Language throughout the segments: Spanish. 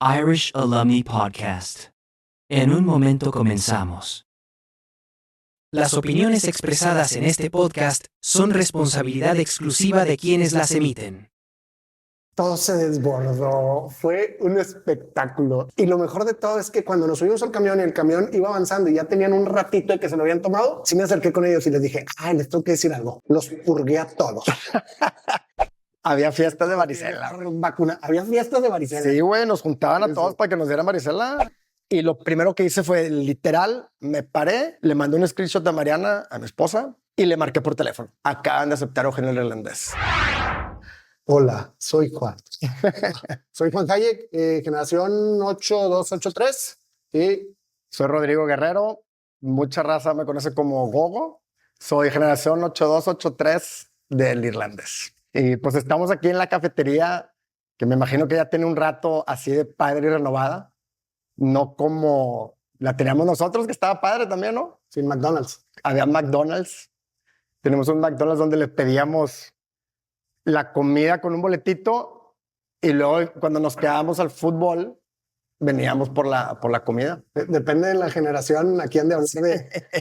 Irish Alumni Podcast. En un momento comenzamos. Las opiniones expresadas en este podcast son responsabilidad exclusiva de quienes las emiten. Todo se desbordó, fue un espectáculo. Y lo mejor de todo es que cuando nos subimos al camión y el camión iba avanzando y ya tenían un ratito de que se lo habían tomado, sí me acerqué con ellos y les dije, les tengo que decir algo. Los purgué a todos. Había fiestas de varicela. Había fiestas de varicela. Sí, güey, nos juntaban a todos para que nos dieran varicela. Y lo primero que hice fue, literal, me paré, le mandé un screenshot a Mariana, a mi esposa, y le marqué por teléfono. Acaban de aceptar a Eugenio el Irlandés. Hola, soy Juan. Soy Juan Hayek, generación 8283. Y soy Rodrigo Guerrero. Mucha raza me conoce como Gogo. Soy generación 8283 del Irlandés. Y pues estamos aquí en la cafetería, que me imagino que ya tiene un rato así de padre y renovada. No como la teníamos nosotros, que estaba padre también, ¿no? Sin McDonald's. Había McDonald's. Tenemos un McDonald's donde le pedíamos la comida con un boletito y luego cuando nos quedábamos al fútbol veníamos por la comida. Depende de la generación. Aquí han de hablar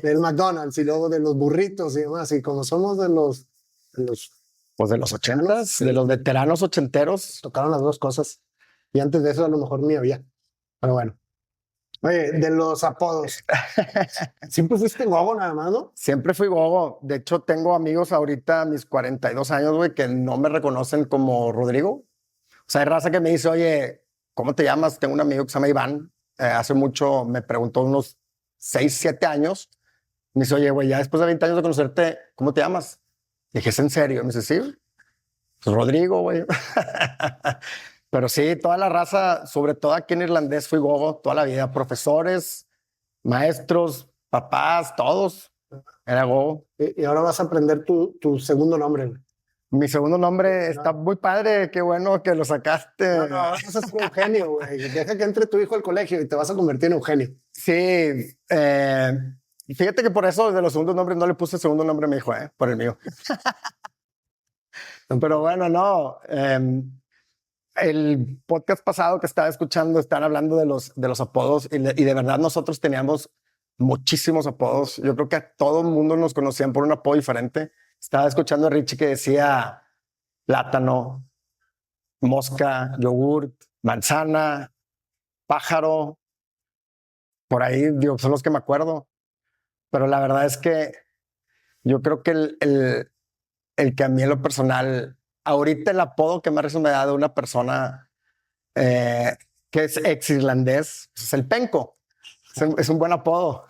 del McDonald's y luego de los burritos y demás. Y como somos de los pues de los 80s, sí, de los veteranos ochenteros. Tocaron las dos cosas. Y antes de eso a lo mejor ni había. Pero bueno. Oye, de los apodos. ¿Siempre fuiste Gogo nada más, no? Siempre fui Gogo. De hecho, tengo amigos ahorita a mis 42 años, güey, que no me reconocen como Rodrigo. O sea, hay raza que me dice, oye, ¿cómo te llamas? Tengo un amigo que se llama Iván. Hace mucho me preguntó, unos 6, 7 años. Me dice, oye, güey, ya después de 20 años de conocerte, ¿cómo te llamas? Dije, ¿es en serio? Me dice, sí. Pues Rodrigo, güey. Pero sí, toda la raza, sobre todo aquí en Irlandés, fui Gogo toda la vida. Profesores, maestros, papás, todos. Era Gogo. Y ahora vas a aprender tu segundo nombre. Mi segundo nombre está muy padre. Qué bueno que lo sacaste. No, vas a ser Eugenio, güey. Deja que entre tu hijo al colegio y te vas a convertir en Eugenio. Sí. Fíjate que por eso de los segundos nombres no le puse segundo nombre a mi hijo, por el mío. Pero bueno, no. El podcast pasado que estaba escuchando están hablando de los apodos y de verdad nosotros teníamos muchísimos apodos. Yo creo que a todo el mundo nos conocían por un apodo diferente. Estaba escuchando a Richie que decía plátano, mosca, yogurt, manzana, pájaro. Por ahí, digo, son los que me acuerdo. Pero la verdad es que yo creo que el que a mí en lo personal, ahorita el apodo que más risa me da de una persona que es ex-irlandés es el Penco. Es un buen apodo.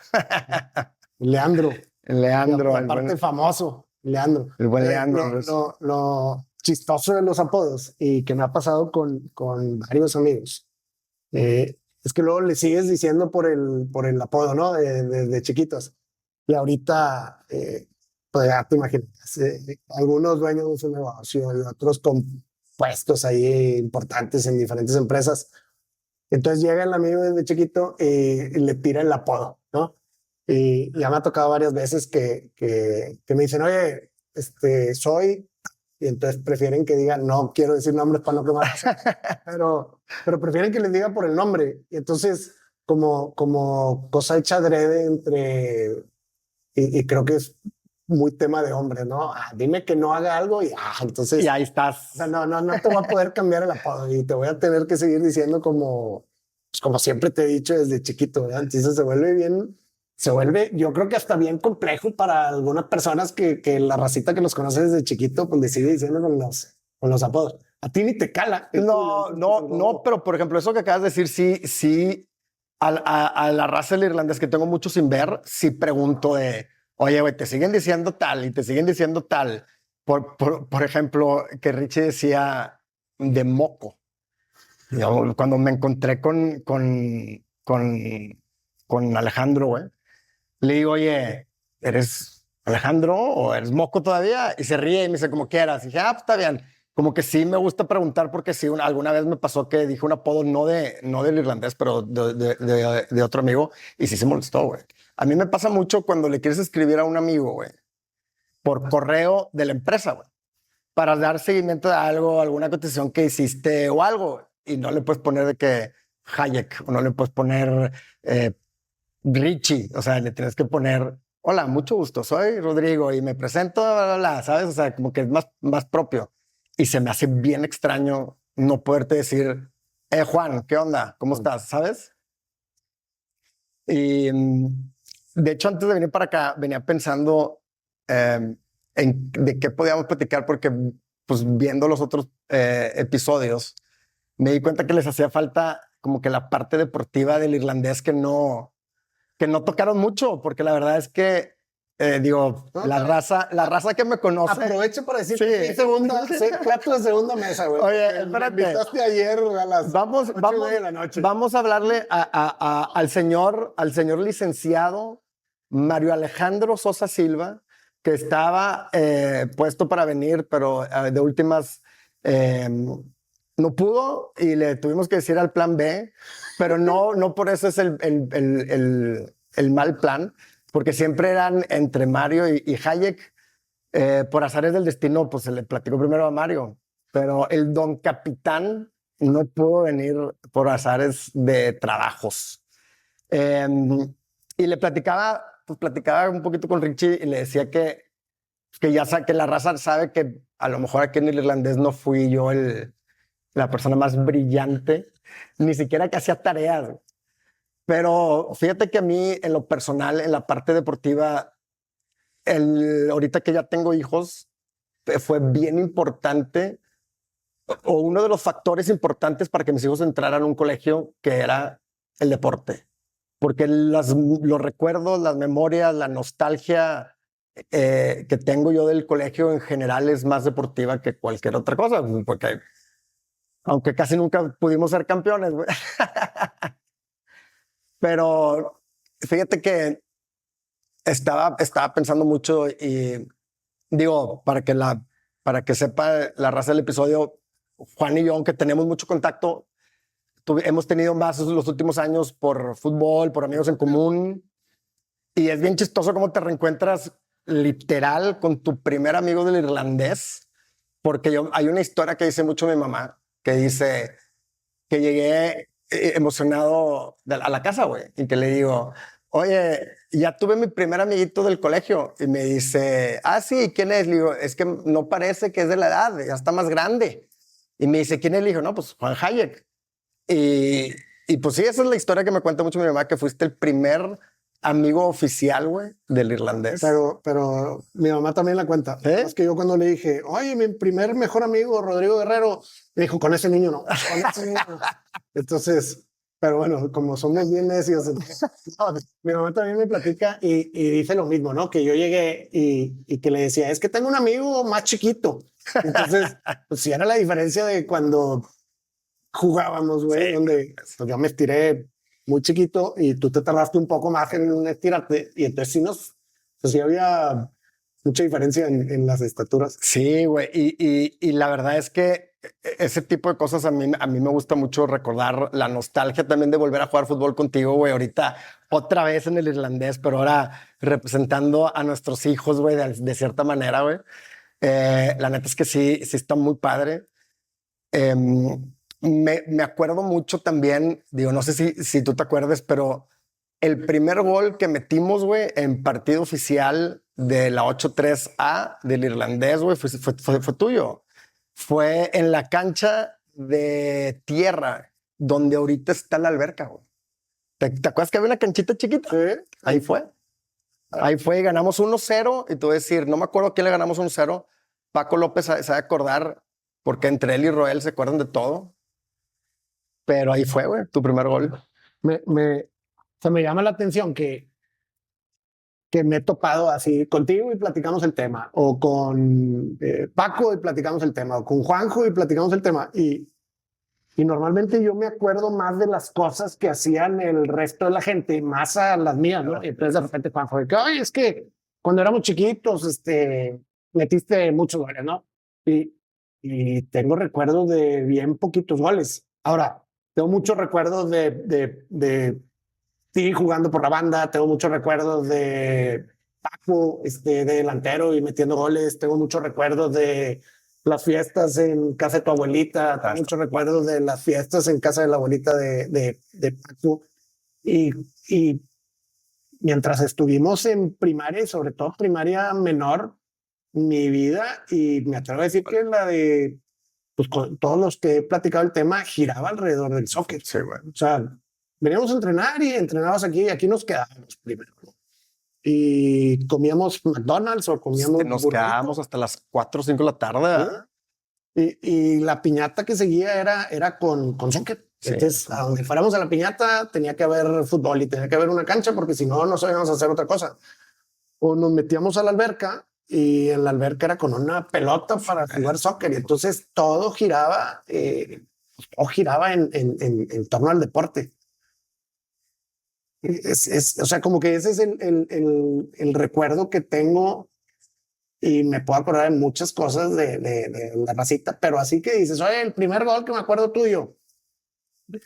Leandro. Leandro. Aparte famoso, Leandro. El buen Leandro. Lo chistoso de los apodos y que me ha pasado con varios amigos es que luego le sigues diciendo por el apodo, ¿no? De chiquitos. Y ahorita, pues ya te imaginas, algunos dueños de su negocio y otros con puestos ahí importantes en diferentes empresas. Entonces llega el amigo desde chiquito y le tira el apodo, ¿no? Y ya me ha tocado varias veces que me dicen, oye, soy... Y entonces prefieren que digan, no quiero decir nombres para no quemar. pero prefieren que les diga por el nombre. Y entonces, como cosa hecha adrede entre... Y creo que es muy tema de hombre, ¿no? Dime que no haga algo y entonces... Y ahí estás. O sea, no te voy a poder cambiar el apodo y te voy a tener que seguir diciendo como siempre te he dicho desde chiquito, ¿verdad? Entonces se vuelve, yo creo que hasta bien complejo para algunas personas que la racita que los conoce desde chiquito, pues decide diciendo con los apodos. A ti ni te cala. No, pero por ejemplo, eso que acabas de decir, sí, a la raza del irlandés que tengo mucho sin ver, sí pregunto de, oye, güey, te siguen diciendo tal y te siguen diciendo tal. Por ejemplo, que Richie decía de moco. Yo, cuando me encontré con Alejandro, güey, le digo, oye, ¿eres Alejandro o eres moco todavía? Y se ríe y me dice, como quieras. Y dije, pues está bien. Como que sí me gusta preguntar porque sí, alguna vez me pasó que dije un apodo no del irlandés, pero de otro amigo y sí se molestó, güey. A mí me pasa mucho cuando le quieres escribir a un amigo, güey, por correo de la empresa, güey, para dar seguimiento de algo, alguna cotización que hiciste o algo, y no le puedes poner de que Hayek, o no le puedes poner Richie, o sea, le tienes que poner, hola, mucho gusto, soy Rodrigo y me presento, bla, bla, bla, ¿sabes? O sea, como que es más propio. Y se me hace bien extraño no poderte decir, Juan, ¿qué onda? ¿Cómo estás? ¿Sabes? Y de hecho, antes de venir para acá, venía pensando de qué podíamos platicar, porque pues viendo los otros episodios, me di cuenta que les hacía falta como que la parte deportiva del irlandés que no tocaron mucho, porque la verdad es que, digo, No, la raza que me conoce... Aprovecho para decir Sí. que plato de segunda mesa, güey. Oye, Me espérate. invitaste ayer a las Vamos, 8:30 de la noche. vamos a hablarle al señor licenciado Mario Alejandro Sosa Silva, que estaba puesto para venir, pero de últimas no pudo y le tuvimos que decir al plan B, pero no por eso es el mal plan, porque siempre eran entre Mario y Hayek. Por azares del destino, pues se le platicó primero a Mario, pero el don capitán no pudo venir por azares de trabajos. Y le platicaba un poquito con Richie y le decía que que la raza sabe que a lo mejor aquí en el irlandés no fui yo la persona más brillante, ni siquiera que hacía tareas. Pero fíjate que a mí, en lo personal, en la parte deportiva, ahorita que ya tengo hijos, fue bien importante o uno de los factores importantes para que mis hijos entraran a un colegio que era el deporte. Porque los recuerdos, las memorias, la nostalgia que tengo yo del colegio en general es más deportiva que cualquier otra cosa. Porque aunque casi nunca pudimos ser campeones, güey. Pero fíjate que estaba pensando mucho y digo, para que sepa la raza del episodio, Juan y yo, aunque tenemos mucho contacto, hemos tenido más los últimos años por fútbol, por amigos en común. Y es bien chistoso cómo te reencuentras literal con tu primer amigo del irlandés. Porque hay una historia que dice mucho mi mamá, que dice que llegué emocionado a la casa, güey, y que le digo, oye, ya tuve mi primer amiguito del colegio. Y me dice, ah, sí, ¿quién es? Le digo, es que no parece que es de la edad, ya está más grande. Y me dice, ¿quién es? Le digo, no, pues Juan Hayek. Y pues sí, esa es la historia que me cuenta mucho mi mamá, que fuiste el primer amigo oficial, güey, del irlandés. Pero mi mamá también la cuenta. Es que yo cuando le dije, oye, mi primer mejor amigo, Rodrigo Guerrero, me dijo, con ese niño no. Con ese niño no. Entonces, pero bueno, como somos bien necios, mi mamá también me platica y dice lo mismo, ¿no? Que yo llegué y que le decía, es que tengo un amigo más chiquito. Entonces, pues sí era la diferencia de cuando jugábamos, güey, sí, donde pues, yo me estiré muy chiquito y tú te tardaste un poco más en estirarte y entonces sí había mucha diferencia en las estaturas. Sí, güey, y la verdad es que ese tipo de cosas a mí me gusta mucho recordar la nostalgia también de volver a jugar fútbol contigo, güey, ahorita otra vez en el irlandés, pero ahora representando a nuestros hijos, güey, de cierta manera, güey. La neta es que sí está muy padre. Me acuerdo mucho también, digo, no sé si tú te acuerdas, pero el primer gol que metimos, güey, en partido oficial de la 8-3A del irlandés, güey, fue tuyo. Fue en la cancha de tierra, donde ahorita está la alberca, güey. ¿Te acuerdas que había una canchita chiquita? Sí. Ahí fue. Ahí fue y ganamos 1-0. Y te voy a decir, no me acuerdo a quién le ganamos 1-0. Paco López se va a acordar, porque entre él y Roel se acuerdan de todo. Pero ahí fue, güey, tu primer gol. Me llama la atención que me he topado así contigo y platicamos el tema, o con Paco y platicamos el tema, o con Juanjo y platicamos el tema. Y normalmente yo me acuerdo más de las cosas que hacían el resto de la gente, más a las mías, ¿no? Y entonces de repente Juanjo, de que, oye, es que cuando éramos chiquitos, metiste muchos goles, ¿no? Y tengo recuerdos de bien poquitos goles. Ahora, tengo muchos recuerdos de ti jugando por la banda, tengo muchos recuerdos de Paco de delantero y metiendo goles, tengo muchos recuerdos de las fiestas en casa de tu abuelita, tengo muchos recuerdos de las fiestas en casa de la abuelita de Paco. Y mientras estuvimos en primaria, y sobre todo primaria menor, mi vida, y me atrevo a decir que la de pues, con todos los que he platicado el tema, giraba alrededor del soccer. Sí, güey. O sea, veníamos a entrenar y entrenabas aquí, y aquí nos quedábamos primero, ¿no? Y comíamos McDonald's o comíamos Nos burrito. quedábamos hasta las 4 o 5 de la tarde. ¿Verdad? Y la piñata que seguía era con soccer. Sí. Entonces, a donde fuéramos a la piñata, tenía que haber fútbol y tenía que haber una cancha, porque si no, no sabíamos hacer otra cosa. O nos metíamos a la alberca y en la alberca era con una pelota para jugar soccer. Y entonces todo giraba, en torno al deporte. O sea, como que ese es el recuerdo que tengo y me puedo acordar de muchas cosas de la racita, pero así que dices, oye, el primer gol que me acuerdo tuyo.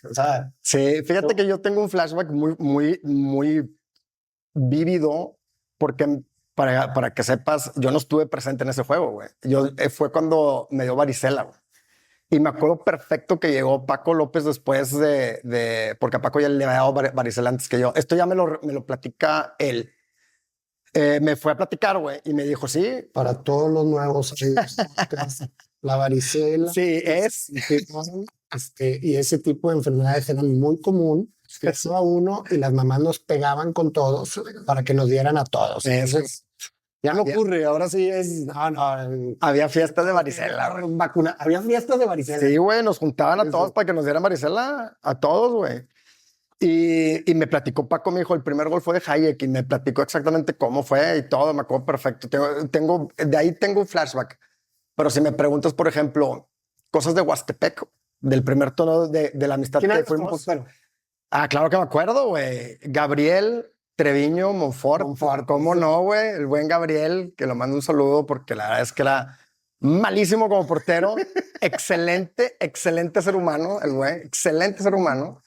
O sea, sí, fíjate que yo tengo un flashback muy vívido porque para que sepas, yo no estuve presente en ese juego, güey. Fue cuando me dio varicela, güey. Y me acuerdo perfecto que llegó Paco López después porque a Paco ya le había dado varicela antes que yo. Esto ya me lo platica él. Me fue a platicar, güey, y me dijo, sí. para todos los nuevos la varicela. Sí, es. Y ese tipo de enfermedades eran muy común. Empezó a uno y las mamás nos pegaban con todos para que nos dieran a todos. Entonces, ya no ocurre. Ahora sí es. No. Había fiestas de varicela, güey. Había fiestas de varicela. Sí, güey, nos juntaban a todos para que nos dieran varicela. A todos, güey. Y me platicó Paco, me dijo, el primer gol fue de Hayek y me platicó exactamente cómo fue y todo, me acuerdo perfecto. De ahí tengo un flashback. Pero si me preguntas, por ejemplo, cosas de Huastepec, del primer tono de la amistad que fuimos. Ah, claro que me acuerdo, güey. Gabriel Treviño Monfort. ¿Cómo no, güey? El buen Gabriel, que lo mando un saludo porque la verdad es que era malísimo como portero. excelente ser humano, el güey. Excelente ser humano.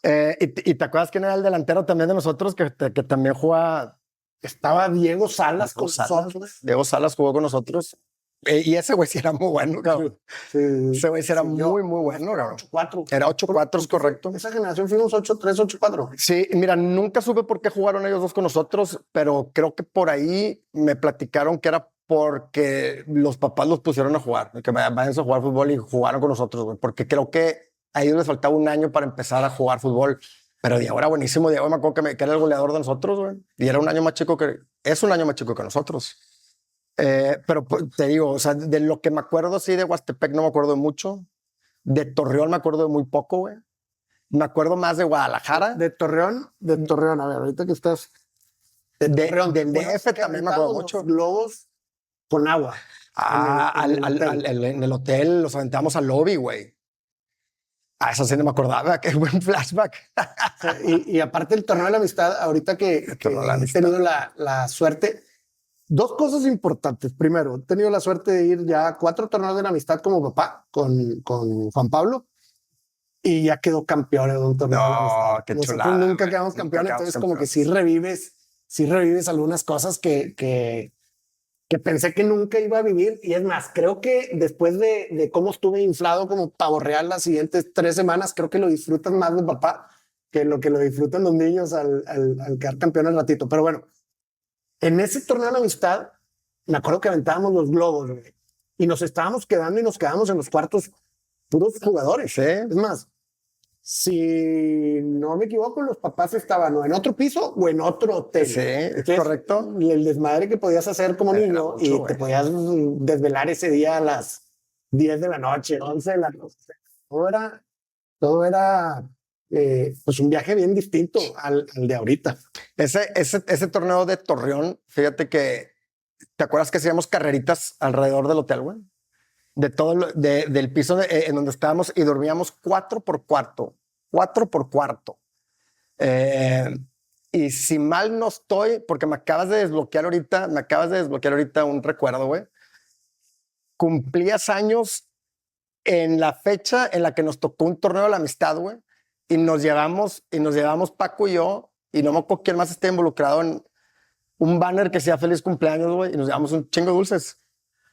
¿Y te acuerdas quién era el delantero también de nosotros que también jugaba? Estaba Diego Salas con nosotros. Diego Salas jugó con nosotros. Y ese güey sí era muy bueno, cabrón. Sí. Ese güey sí era muy bueno, cabrón. 8-4. Era 8-4, es correcto. Esa generación fuimos 8-3, 8-4. Sí, mira, nunca supe por qué jugaron ellos dos con nosotros, pero creo que por ahí me platicaron que era porque los papás los pusieron a jugar, que vayan a jugar fútbol y jugaron con nosotros, güey, porque creo que a ellos les faltaba un año para empezar a jugar fútbol. Pero Diego era buenísimo. Diego me acuerdo que era el goleador de nosotros, güey. Y era un año más chico es un año más chico que nosotros. Pero pues, te digo, o sea, de lo que me acuerdo, sí, de Huastepec no me acuerdo de mucho. De Torreón me acuerdo de muy poco, güey. Me acuerdo más de Guadalajara. De Torreón, a ver, ahorita que estás. Del DF también me acuerdo mucho. Globos con agua. En el hotel los aventamos al lobby, güey. Eso sí no me acordaba, qué buen flashback. Y aparte el torneo de la amistad, ahorita que he tenido la suerte, dos cosas importantes. Primero, he tenido la suerte de ir ya a 4 torneos de la amistad como papá con Juan Pablo y ya quedó campeón en un torneo de la amistad. Qué Nosotros chulada, nunca quedamos campeones, entonces como que sí revives algunas cosas que pensé que nunca iba a vivir. Y es más, creo que después de cómo estuve inflado como pavo real las siguientes 3 semanas, creo que lo disfrutan más de papá que lo disfrutan los niños al quedar campeón al ratito. Pero bueno, en ese torneo de la amistad, me acuerdo que aventábamos los globos, güey, y nos estábamos quedando y nos quedamos en los cuartos puros jugadores. Sí. Es más, si no me equivoco, los papás estaban o en otro piso o en otro hotel. Sí, entonces, correcto. El desmadre que podías hacer como niño mucho, y güey. te podías desvelar ese día a las 10 de la noche, 11 de la noche. Todo era pues un viaje bien distinto al de ahorita. Ese torneo de Torreón, fíjate que, ¿te acuerdas que hacíamos carreritas alrededor del hotel, güey? Del piso en donde estábamos y dormíamos 4 por cuarto. Y si mal no estoy, porque me acabas de desbloquear ahorita un recuerdo, güey. Cumplías años en la fecha en la que nos tocó un torneo de la amistad, güey. Y nos llevamos Paco y yo, y no me acuerdo quién más esté involucrado en un banner que sea feliz cumpleaños, güey, y nos llevamos un chingo de dulces.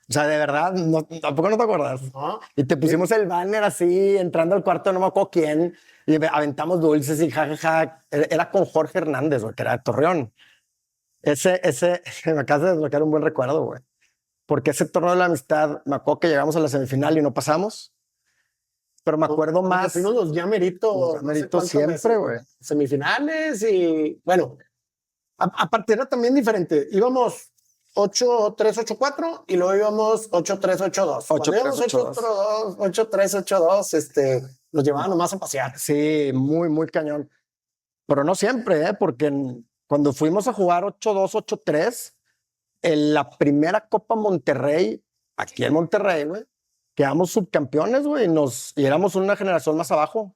O sea, de verdad, no, tampoco no te acuerdas. ¿No? Y te pusimos el banner así, entrando al cuarto, no me acuerdo quién, y aventamos dulces y jajaja. Era con Jorge Hernández, güey, que era de Torreón. Ese, me acabas de desbloquear un buen recuerdo, güey. Porque ese torneo de la amistad, me acuerdo que llegamos a la semifinal y no pasamos. Pero me acuerdo más. Fuimos los ya merito. Los merito siempre, güey. Semifinales y bueno, aparte era también diferente. Íbamos 8-3-8-4 y luego íbamos 8-3-8-2. 8-3-8-2. 8-3-8-2, nos llevaban nomás a pasear. Sí, muy, muy cañón. Pero no siempre, porque cuando fuimos a jugar 8-2, 8-3, en la primera Copa Monterrey, aquí en Monterrey, güey, quedamos subcampeones, güey, y éramos una generación más abajo.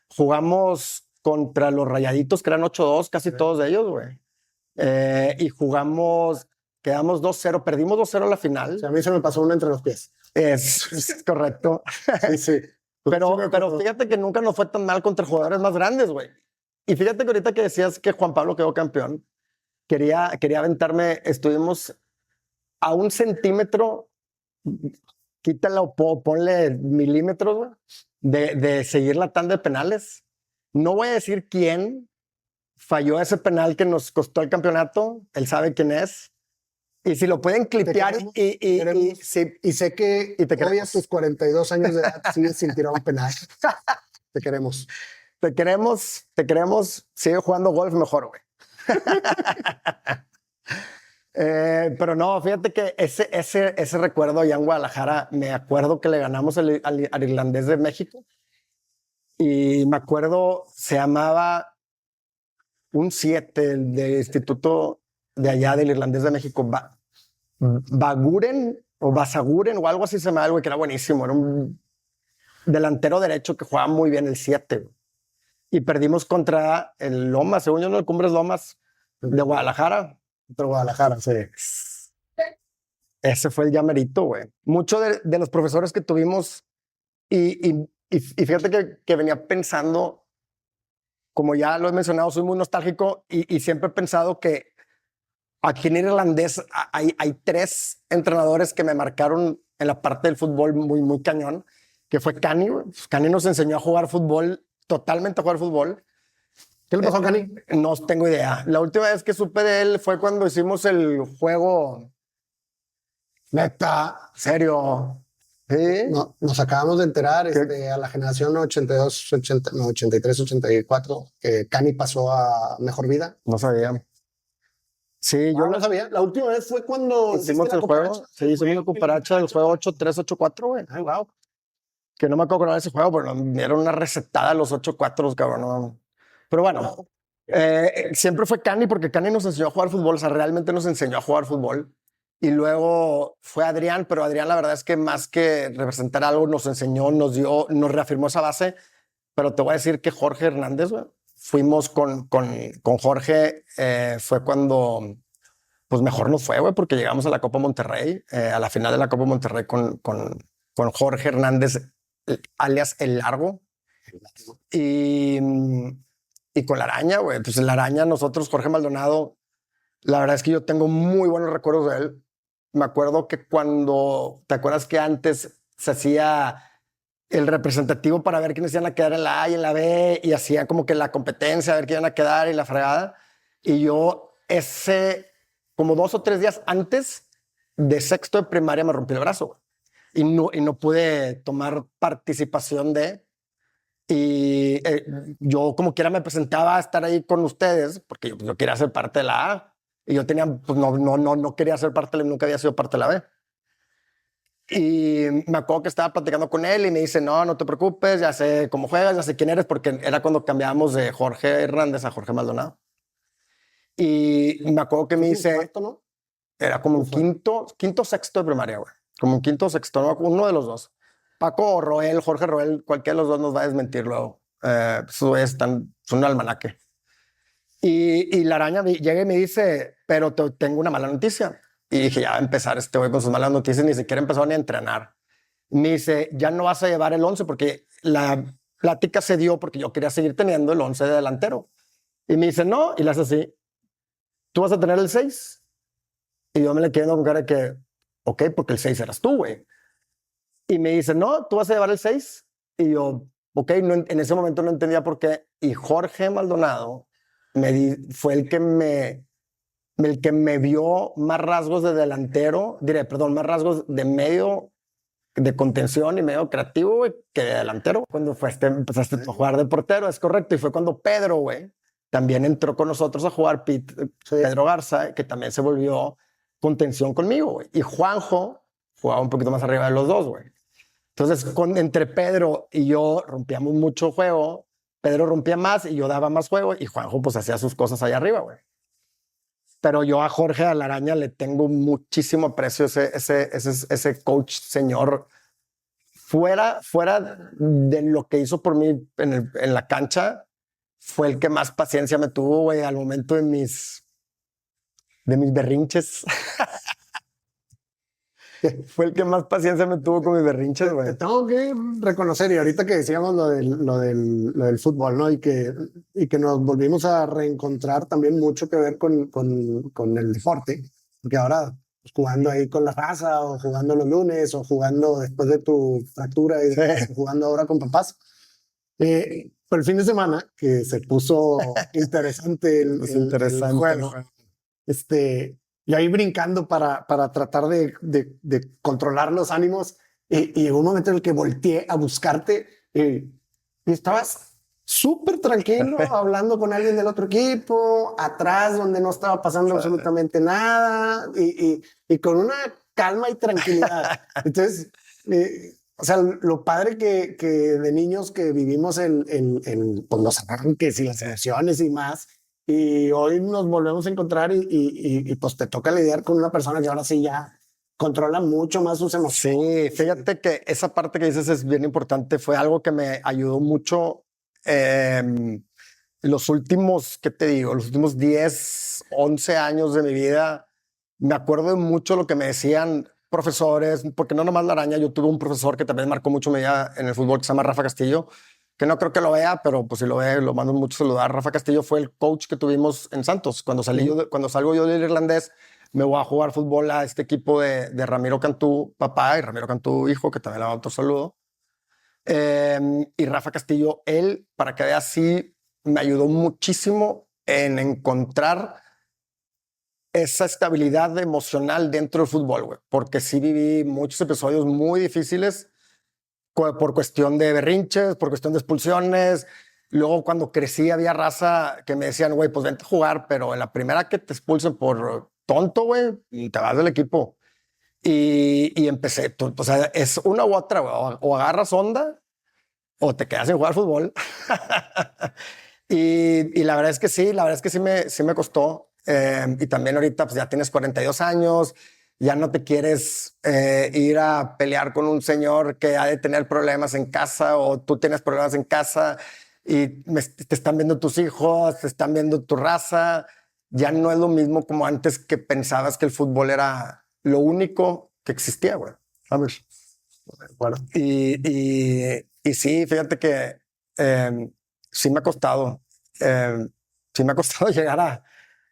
Jugamos contra los Rayaditos, que eran 8-2, casi todos de ellos, güey. Y quedamos 2-0, perdimos 2-0 la final. O sea, a mí se me pasó uno entre los pies. Es correcto. Sí, sí. Pero fíjate que nunca nos fue tan mal contra jugadores más grandes, güey. Y fíjate que ahorita que decías que Juan Pablo quedó campeón, quería aventarme, estuvimos a 1 centímetro, quítalo, ponle milímetros, güey, de seguir la tanda de penales. No voy a decir quién falló ese penal que nos costó el campeonato, él sabe quién es. Y si lo pueden clipear y sé que hoy a tus 42 años de edad sigues sin tirar un penal. Te queremos. Te queremos, sigue jugando golf mejor, güey. Pero no, fíjate que ese recuerdo allá en Guadalajara, me acuerdo que le ganamos al Irlandés de México y me acuerdo, se llamaba un 7 del instituto de allá del Irlandés de México, Baguren o Basaguren o algo así se llamaba, güey, que era buenísimo, era un delantero derecho que jugaba muy bien el 7, y perdimos contra el Lomas, según yo, no, el Cumbres Lomas de Guadalajara. De Guadalajara, sí. Ese fue el llamerito, güey. Muchos de los profesores que tuvimos, y fíjate que venía pensando, como ya lo he mencionado, soy muy nostálgico y siempre he pensado que aquí en Irlandés hay 3 entrenadores que me marcaron en la parte del fútbol muy, muy cañón, que fue Cani. Cani nos enseñó a jugar fútbol, totalmente a jugar fútbol. ¿Qué le pasó a Cani? No tengo idea. La última vez que supe de él fue cuando hicimos el juego. Neta, serio. ¿Sí? No, nos acabamos de enterar a la generación 82, 80, no, 83, 84, que Cani pasó a Mejor Vida. No sabía. Sí, yo no sabía. La última vez fue cuando hicimos el juego. Sí, hicimos la comparacha del juego 8-3, 8-4, güey. Ay, wow. Que no me acuerdo de ese juego, pero me dieron una recetada a los 8-4, cabrón. No. Pero bueno, siempre fue Cani, porque Cani nos enseñó a jugar fútbol, o sea, realmente nos enseñó a jugar fútbol. Y luego fue Adrián, pero Adrián la verdad es que más que representar algo nos enseñó, nos reafirmó esa base. Pero te voy a decir que Jorge Hernández, güey, fuimos con Jorge, fue cuando pues mejor nos fue, güey, porque llegamos a la Copa Monterrey, a la final de la Copa Monterrey con Jorge Hernández, alias El Largo. Y con la Araña, güey. Pues la Araña, nosotros, Jorge Maldonado, la verdad es que yo tengo muy buenos recuerdos de él. Me acuerdo que ¿te acuerdas que antes se hacía el representativo para ver quiénes iban a quedar en la A y en la B, y hacía como que la competencia, a ver quién iban a quedar y la fregada? Y yo como 2 o 3 días antes de sexto de primaria me rompí el brazo, güey. Y no pude tomar participación y yo como quiera me presentaba a estar ahí con ustedes porque yo quería ser parte de la A y yo pues no quería ser parte de la, nunca había sido parte de la B. Y me acuerdo que estaba platicando con él y me dice, no te preocupes, ya sé cómo juegas, ya sé quién eres, porque era cuando cambiábamos de Jorge Hernández a Jorge Maldonado. Y me acuerdo que me dice, cuarto, ¿no? Era como un quinto sexto de primaria, güey. Como un quinto sexto, ¿no? Uno de los dos. Paco o Roel, Jorge Roel, cualquiera de los dos nos va a desmentir luego. Son un almanaque. Y la Araña llega y me dice, pero tengo una mala noticia. Y dije, ya va a empezar este güey con sus malas noticias, ni siquiera empezó ni a entrenar. Me dice, ya no vas a llevar el 11 porque la plática se dio porque yo quería seguir teniendo el 11 de delantero. Y me dice, no, y le hace así, tú vas a tener el 6. Y yo me le quedo con cara de que, ok, porque el 6 eras tú, güey. Y me dice, no, tú vas a llevar el 6. Y yo, ok, no, en ese momento no entendía por qué. Y Jorge Maldonado fue el que me vio más rasgos de delantero, más rasgos de medio, de contención y medio creativo, güey, que de delantero. Cuando empezaste a jugar de portero, es correcto. Y fue cuando Pedro, güey, también entró con nosotros a jugar, Pedro Garza, que también se volvió contención conmigo, güey. Y Juanjo jugaba un poquito más arriba de los dos, güey. Entonces, entre Pedro y yo rompíamos mucho juego. Pedro rompía más y yo daba más juego y Juanjo pues hacía sus cosas allá arriba, güey. Pero yo a Jorge Alaraña le tengo muchísimo aprecio, ese coach señor. Fuera de lo que hizo por mí en la cancha, fue el que más paciencia me tuvo, güey, al momento de mis berrinches. Fue el que más paciencia me tuvo con mis berrinches, güey. Tengo que reconocer, y ahorita que decíamos lo del fútbol, ¿no? Y que nos volvimos a reencontrar, también mucho que ver con el deporte, porque ahora pues, jugando ahí con la raza, o jugando los lunes, o jugando después de tu fractura, y jugando ahora con papás. Pero el fin de semana, que se puso interesante el juego, y ahí brincando para tratar de controlar los ánimos. Y llegó un momento en el que volteé a buscarte y estabas súper tranquilo hablando con alguien del otro equipo, atrás donde no estaba pasando absolutamente nada y con una calma y tranquilidad. Entonces, o sea, lo padre que de niños que vivimos pues, los arranques y las emociones y más, y hoy nos volvemos a encontrar y pues te toca lidiar con una persona que ahora sí ya controla mucho más sus emociones. Sí, fíjate que esa parte que dices es bien importante. Fue algo que me ayudó mucho los últimos, ¿qué te digo? Los últimos 10, 11 años de mi vida. Me acuerdo de mucho lo que me decían profesores, porque no nomás la araña. Yo tuve un profesor que también marcó mucho mi vida en el fútbol, que se llama Rafa Castillo, que no creo que lo vea, pero pues si lo ve, lo mando mucho saludar. Rafa Castillo fue el coach que tuvimos en Santos. Cuando salgo yo del irlandés, me voy a jugar fútbol a este equipo de Ramiro Cantú, papá, y Ramiro Cantú, hijo, que también le mando otro saludo. Y Rafa Castillo, él, para que veas, sí, me ayudó muchísimo en encontrar esa estabilidad emocional dentro del fútbol, güey. Porque sí viví muchos episodios muy difíciles por cuestión de berrinches, por cuestión de expulsiones. Luego, cuando crecí, había raza que me decían, güey, pues vente a jugar, pero en la primera que te expulsen por tonto, güey, te vas del equipo. Y empecé, o sea, es una u otra, güey. O agarras onda o te quedas sin jugar fútbol. y la verdad es que sí me costó. Y también ahorita pues ya tienes 42 años, ya no te quieres ir a pelear con un señor que ha de tener problemas en casa o tú tienes problemas en casa y te están viendo tus hijos, te están viendo tu raza. Ya no es lo mismo como antes, que pensabas que el fútbol era lo único que existía, güey. ¿Sabes? Bueno, y sí, fíjate que sí me ha costado. Sí me ha costado llegar a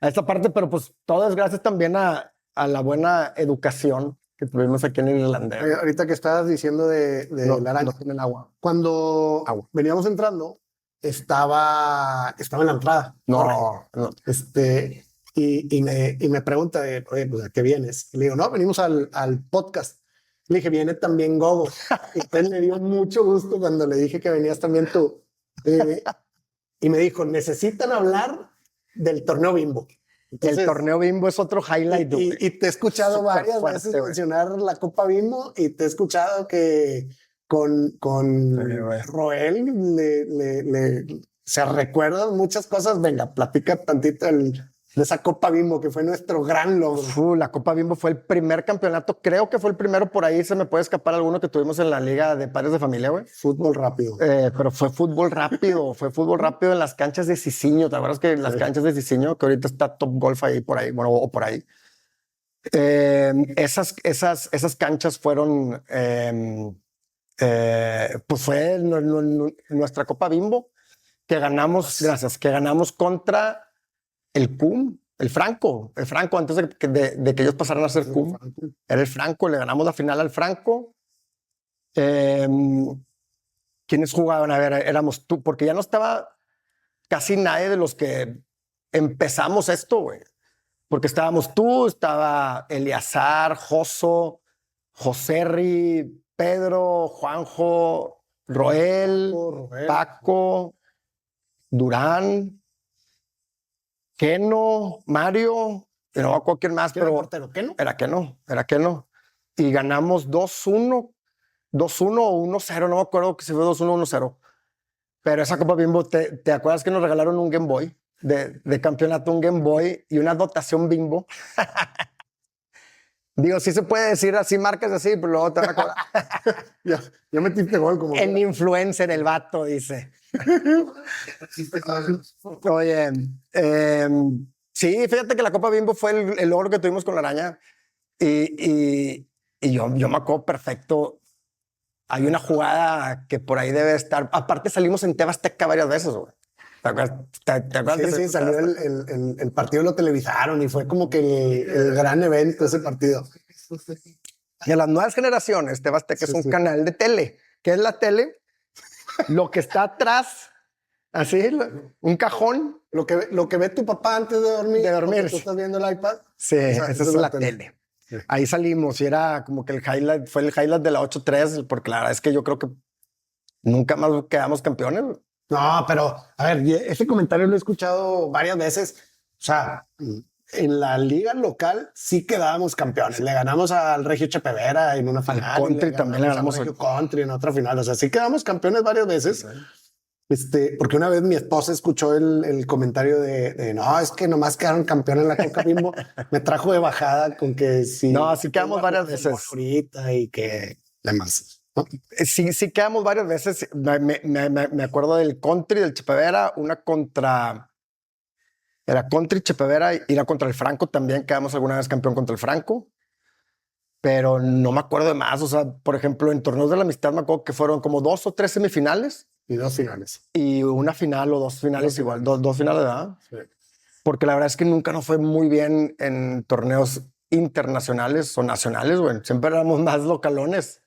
esta parte, pero pues todo es gracias también a la buena educación que tuvimos aquí en el irlandés. Ahorita que estabas diciendo de la araña. No tienen agua. Cuando veníamos entrando, estaba en la entrada. No. Y me pregunta, oye, pues, ¿a qué vienes? Y le digo, no, venimos al podcast. Le dije, viene también Gogo. Y entonces me dio mucho gusto cuando le dije que venías también tú. Y me dijo, necesitan hablar del torneo Bimbo. Entonces, el torneo Bimbo es otro highlight. Y te he escuchado varias veces mencionar la Copa Bimbo, y te he escuchado que con Roel se recuerdan muchas cosas. Venga, platica tantito de esa Copa Bimbo, que fue nuestro gran logro. La Copa Bimbo fue el primer campeonato, creo que fue el primero, por ahí se me puede escapar alguno que tuvimos en la Liga de Padres de Familia, güey. Fútbol rápido. Pero fue fútbol rápido en las canchas de Cicinho. ¿Te acuerdas que las canchas de Cicinho, que ahorita está Top Golf ahí por ahí, bueno, o por ahí? Esas canchas fueron, pues fue nuestra Copa Bimbo, que ganamos, que ganamos contra el CUM, El Franco, antes de que ellos pasaran a ser CUM. Era el Franco, le ganamos la final al Franco. ¿Quiénes jugaban? A ver, éramos tú, porque ya no estaba casi nadie de los que empezamos esto, güey. Porque estábamos tú, estaba Eleazar, Joso, Joserri, Pedro, Juanjo, Roel, Paco, Durán, Keno, Mario, y no me acuerdo quién más, pero portero? ¿Keno? Era Keno. Y ganamos 2-1 o 1-0, no me acuerdo que se fue 2-1 o 1-0. Pero esa Copa Bimbo, ¿te acuerdas que nos regalaron un Game Boy de campeonato, un Game Boy y una dotación Bimbo? Digo, sí se puede decir así, marcas así, pero luego te van a cobrar. Ya metiste gol como... En influencer el vato, dice. Oye, sí, fíjate que la Copa Bimbo fue el logro que tuvimos con la Araña. Y yo me acuerdo perfecto. Hay una jugada que por ahí debe estar. Aparte, salimos en TV Azteca varias veces, güey. ¿Te acuerdas? Sí, salió el partido, lo televisaron y fue como que el gran evento ese partido. Y a las nuevas generaciones, TV Azteca es un canal de tele. ¿Qué es la tele? Lo que está atrás, así, un cajón. Lo que ve tu papá antes de dormir. De dormir. ¿Tú estás viendo el iPad? Sí, esa es la tele. Sí. Ahí salimos y era como que el highlight, fue el highlight de la 8-3, porque la verdad es que yo creo que nunca más quedamos campeones. No, pero a ver, ese comentario lo he escuchado varias veces. O sea, en la liga local sí quedábamos campeones. Le ganamos al Regio Chepevera en una final. Al Country también le ganamos al Regio Country en otra final. O sea, sí quedamos campeones varias veces. Porque una vez mi esposa escuchó el comentario de no, es que nomás quedaron campeones en la Coca Bimbo. Me trajo de bajada con que sí. No, sí quedamos varias veces. Ahorita y que demás. ¿No? Sí quedamos varias veces. Me acuerdo del Country, del Chepevera, una contra... Era Country, Chepevera, y era contra el Franco también. Quedamos alguna vez campeón contra el Franco. Pero no me acuerdo de más. O sea, por ejemplo, en torneos de la amistad me acuerdo que fueron como 2 o 3 semifinales. Y 2 finales. Y una final o 2 finales igual. Dos finales, ¿verdad? Sí. Porque la verdad es que nunca nos fue muy bien en torneos internacionales o nacionales, güey. Siempre éramos más localones.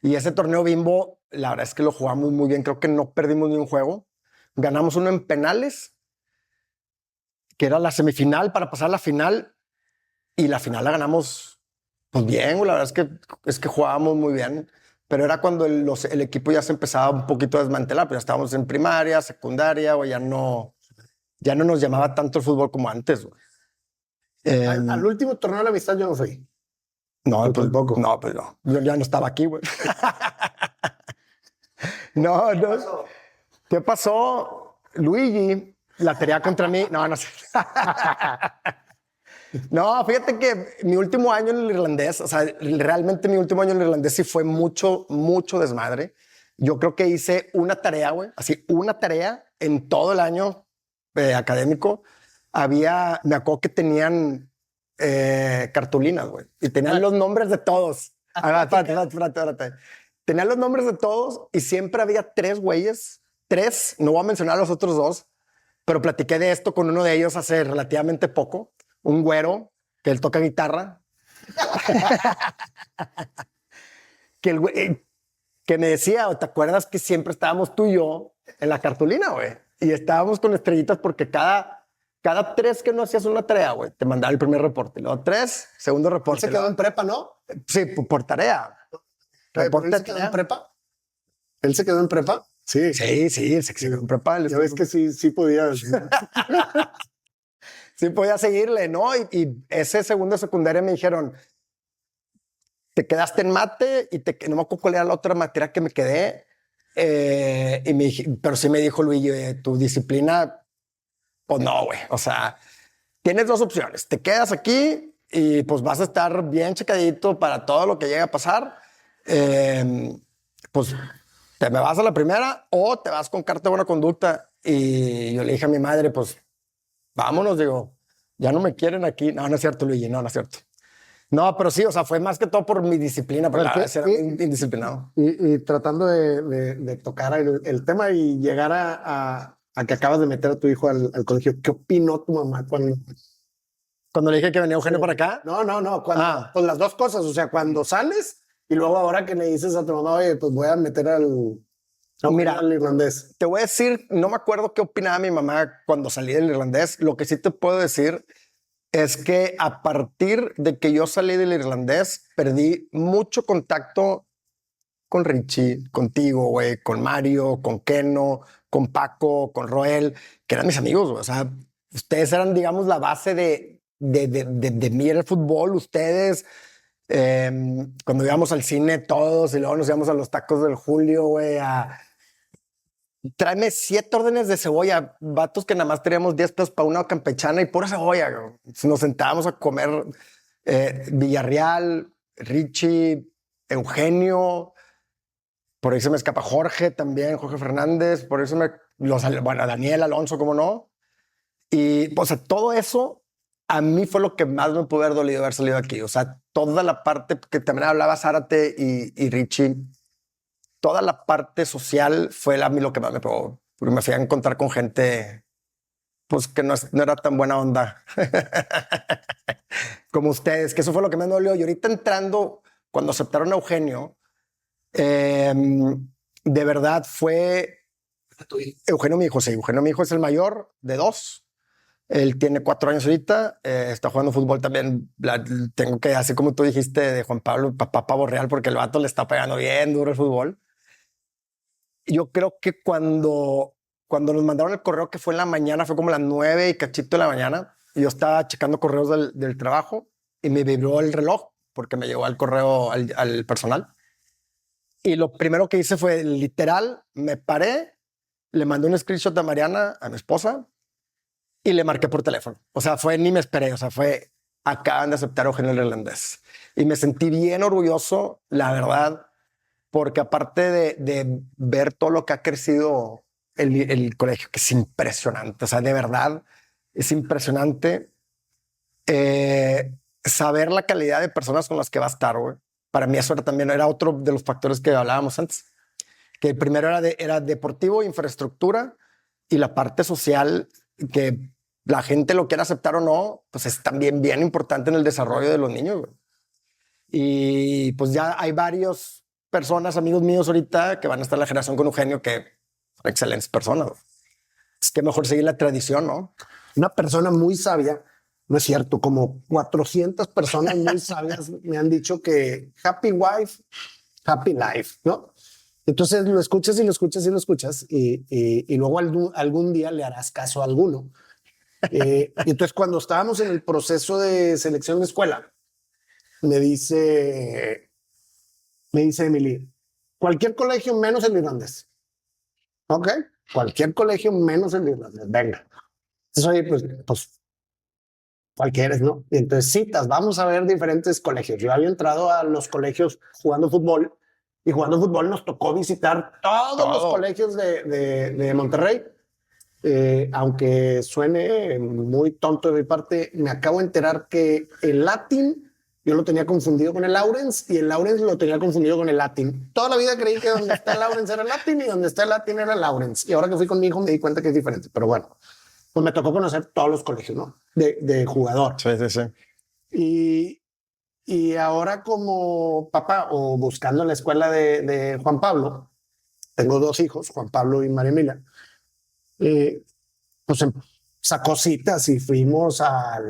Y ese torneo Bimbo, la verdad es que lo jugamos muy bien. Creo que no perdimos ni un juego. Ganamos uno en penales, que era la semifinal para pasar a la final. Y la final la ganamos, pues bien, güey. La verdad es que jugábamos muy bien. Pero era cuando el equipo ya se empezaba un poquito a desmantelar. Pues ya estábamos en primaria, secundaria, güey. Ya no nos llamaba tanto el fútbol como antes, güey. Al último torneo de la amistad yo no fui. No, pues tampoco. No, pues no. Yo ya no estaba aquí, güey. No. ¿Qué pasó? Luigi la tenía contra mí. No sé. No, fíjate que mi último año en el irlandés, o sea, realmente mi último año en el irlandés sí fue mucho desmadre. Yo creo que hice una tarea, güey, así, una tarea en todo el año académico. Me acuerdo que tenían cartulinas, güey, y tenían los nombres de todos. Espérate. Tenían los nombres de todos y siempre había 3 güeyes, 3, no voy a mencionar a los otros 2, pero platiqué de esto con uno de ellos hace relativamente poco. Un güero que él toca guitarra. Que el güey que me decía, ¿te acuerdas que siempre estábamos tú y yo en la cartulina, güey? Y estábamos con estrellitas porque cada 3 que no hacías una tarea, güey, te mandaba el primer reporte. Luego 3, segundo reporte. Él se quedó en prepa, ¿no? Sí, por tarea. ¿Él se quedó en prepa? ¿Él se quedó en prepa? Sí. Sí, se quedó en prepa. Ya ves que sí podía. Sí podía seguirle, ¿no? Y ese segundo de secundaria me dijeron, te quedaste en mate y no me acuerdo cuál era la otra materia que me quedé. Pero sí me dijo Luigi, tu disciplina, pues no, güey. O sea, tienes 2 opciones. Te quedas aquí y pues vas a estar bien checadito para todo lo que llegue a pasar. Pues te me vas a la primera o te vas con carta de buena conducta. Y yo le dije a mi madre, pues vámonos, digo, ya no me quieren aquí. No es cierto, Luigi, no es cierto. No, pero sí, o sea, fue más que todo por mi disciplina, porque era indisciplinado. Y tratando de tocar el tema y llegar a que acabas de meter a tu hijo al colegio, ¿qué opinó tu mamá cuando Cuando le dije que venía Eugenio para acá. No. Pues las dos cosas. O sea, cuando sales y luego ahora que le dices a tu mamá, oye, pues voy a meter al irlandés. Te voy a decir, no me acuerdo qué opinaba mi mamá cuando salí del irlandés. Lo que sí te puedo decir es que a partir de que yo salí del irlandés, perdí mucho contacto con Richie, contigo, güey, con Mario, con Keno, con Paco, con Roel, que eran mis amigos, güey. O sea, ustedes eran, digamos, la base de mí en el fútbol. Ustedes, cuando íbamos al cine todos y luego nos íbamos a los tacos del Julio, güey, tráeme 7 órdenes de cebolla, vatos que nada más teníamos 10 pesos para una campechana y pura cebolla. Güey. Nos sentábamos a comer Villarreal, Richie, Eugenio. Por ahí se me escapa Jorge también, Jorge Fernández. Por eso bueno, Daniel Alonso, cómo no. Y, o sea, todo eso a mí fue lo que más me pudo haber dolido haber salido aquí. O sea, toda la parte que también hablaba Zárate y Richie, toda la parte social fue a mí lo que más me pegó. Porque me fui a encontrar con gente pues que no era tan buena onda como ustedes, que eso fue lo que más me dolió. Y ahorita entrando, cuando aceptaron a Eugenio, de verdad fue Eugenio, mi hijo. Sí, Eugenio, mi hijo es el mayor de 2. Él tiene 4 años ahorita, está jugando fútbol también. Tengo que, así como tú dijiste de Juan Pablo, papá pavo real, porque el vato le está pegando bien duro el fútbol. Yo creo que cuando nos mandaron el correo, que fue en la mañana, fue como las 9 y cachito de la mañana, y yo estaba checando correos del trabajo y me vibró el reloj porque me llegó el correo al personal. Y lo primero que hice fue literal, me paré, le mandé un screenshot a Mariana, a mi esposa, y le marqué por teléfono. O sea, ni me esperé, o sea, acaban de aceptar a Eugenio el irlandés. Y me sentí bien orgulloso, la verdad, porque aparte de ver todo lo que ha crecido el colegio, que es impresionante, o sea, de verdad, es impresionante saber la calidad de personas con las que va a estar, güey. Para mí eso también era otro de los factores que hablábamos antes, que el primero era deportivo, infraestructura, y la parte social, que la gente lo quiera aceptar o no, pues es también bien importante en el desarrollo de los niños, güey. Y pues ya hay varios personas, amigos míos ahorita, que van a estar en la generación con Eugenio, que son excelentes personas. Es que mejor seguir la tradición, ¿no? Una persona muy sabia, no es cierto, como 400 personas muy sabias me han dicho que happy wife, happy life, ¿no? Entonces lo escuchas y lo escuchas y lo escuchas y luego algún día le harás caso a alguno. Y entonces cuando estábamos en el proceso de selección de escuela, me dice Emily, cualquier colegio menos el irlandés. Ok, cualquier colegio menos el irlandés. Venga. Entonces, oye, pues cualquiera, ¿no? Y entonces citas, vamos a ver diferentes colegios. Yo había entrado a los colegios jugando fútbol y jugando fútbol nos tocó visitar todos los colegios de Monterrey. Aunque suene muy tonto de mi parte, me acabo de enterar que el Latin yo lo tenía confundido con el Lawrence y el Lawrence lo tenía confundido con el Latin. Toda la vida creí que donde está el Lawrence era el Latin y donde está el Latin era el Lawrence. Y ahora que fui con mi hijo me di cuenta que es diferente. Pero bueno, pues me tocó conocer todos los colegios, ¿no? De jugador. Sí. Y ahora como papá o buscando la escuela de Juan Pablo, tengo 2 hijos, Juan Pablo y María Emilia. Pues sacó citas y fuimos a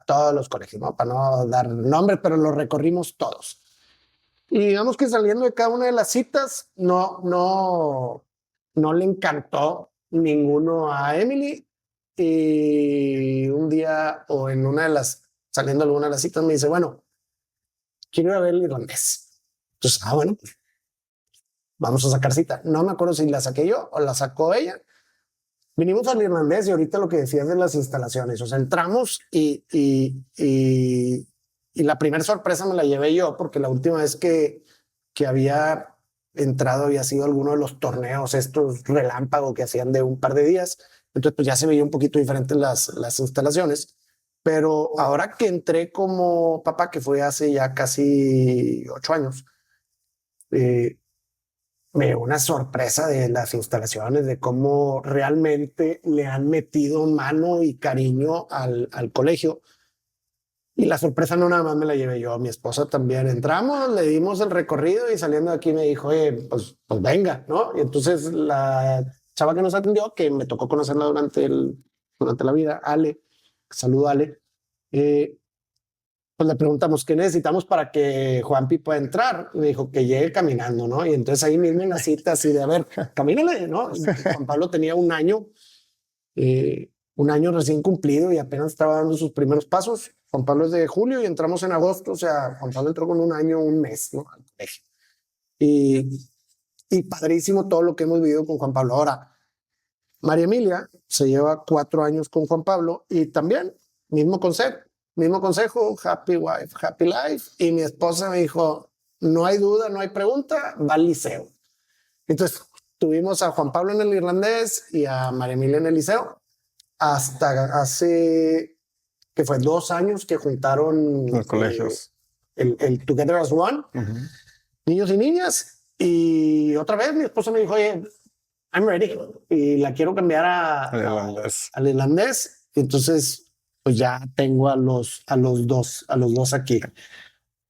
todos los colegios, ¿no? Para no dar nombre, pero los recorrimos todos. Y digamos que saliendo de cada una de las citas, no le encantó ninguno a Emily. Y un día o en saliendo alguna de las citas me dice, bueno, quiero ir a ver el irlandés. Entonces, bueno, pues vamos a sacar cita. No me acuerdo si la saqué yo o la sacó ella. Vinimos al irlandés y ahorita lo que decías de las instalaciones, o sea, entramos y la primera sorpresa me la llevé yo porque la última vez que había entrado había sido alguno de los torneos estos relámpago que hacían de un par de días. Entonces pues ya se veía un poquito diferente las instalaciones, pero ahora que entré como papá, que fue hace ya casi 8 años, me dio una sorpresa de las instalaciones, de cómo realmente le han metido mano y cariño al colegio. Y la sorpresa no nada más me la llevé yo, mi esposa también. Entramos, le dimos el recorrido y saliendo de aquí me dijo, oye, pues venga, ¿no? Y entonces la chava que nos atendió, que me tocó conocerla durante la vida, Ale, saludo Ale, pues le preguntamos qué necesitamos para que Juanpi pueda entrar. Y me dijo que llegue caminando, ¿no? Y entonces ahí mismo en la cita así de, a ver, camínale, ¿no? Y Juan Pablo tenía un año recién cumplido y apenas estaba dando sus primeros pasos. Juan Pablo es de julio y entramos en agosto, o sea, Juan Pablo entró con un año, un mes, ¿no? Al colegio. Y, y padrísimo todo lo que hemos vivido con Juan Pablo. Ahora, María Emilia se lleva 4 años con Juan Pablo y también mismo consejo, happy wife, happy life. Y mi esposa me dijo, no hay duda, no hay pregunta, va al liceo. Entonces tuvimos a Juan Pablo en el irlandés y a María Emilia en el liceo hasta hace, que fue 2 años que juntaron Los colegios. el Together as One, niños y niñas. Y otra vez mi esposa me dijo, oye, I'm ready. Y la quiero cambiar al irlandés. Entonces, pues ya tengo a los dos aquí.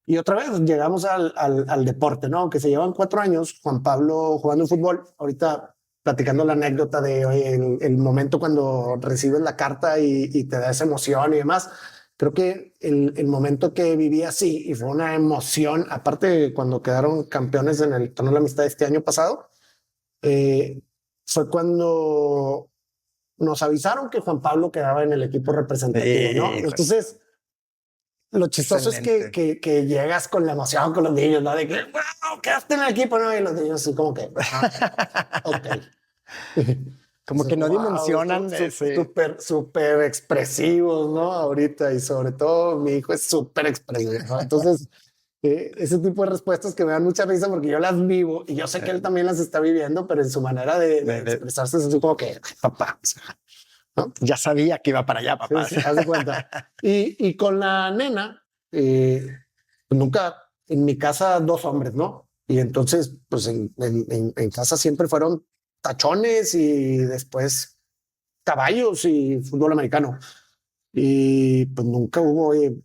Y otra vez llegamos al deporte, ¿no? Que se llevan 4 años, Juan Pablo jugando fútbol. Ahorita platicando la anécdota de oye, el momento cuando recibes la carta y te da esa emoción y demás. Creo que el momento que viví así y fue una emoción, aparte de cuando quedaron campeones en el torneo de la amistad este año pasado, fue cuando nos avisaron que Juan Pablo quedaba en el equipo representativo, ¿no? Entonces, lo chistoso es que llegas con la emoción con los niños, ¿no? De que, wow, quedaste en el equipo, ¿no? Y los niños así como que, ok. Como que no dimensionan. Súper expresivos, ¿no? Ahorita y sobre todo mi hijo es súper expresivo, ¿no? Entonces, ese tipo de respuestas que me dan mucha risa porque yo las vivo y yo sé que él también las está viviendo, pero en su manera de expresarse es así como que, papá, ¿no? Ya sabía que iba para allá, papá. Sí, haz de cuenta. Y con la nena, nunca, en mi casa 2 hombres, ¿no? Y entonces, pues en casa siempre fueron tachones y después caballos y fútbol americano. Y pues nunca hubo, oye,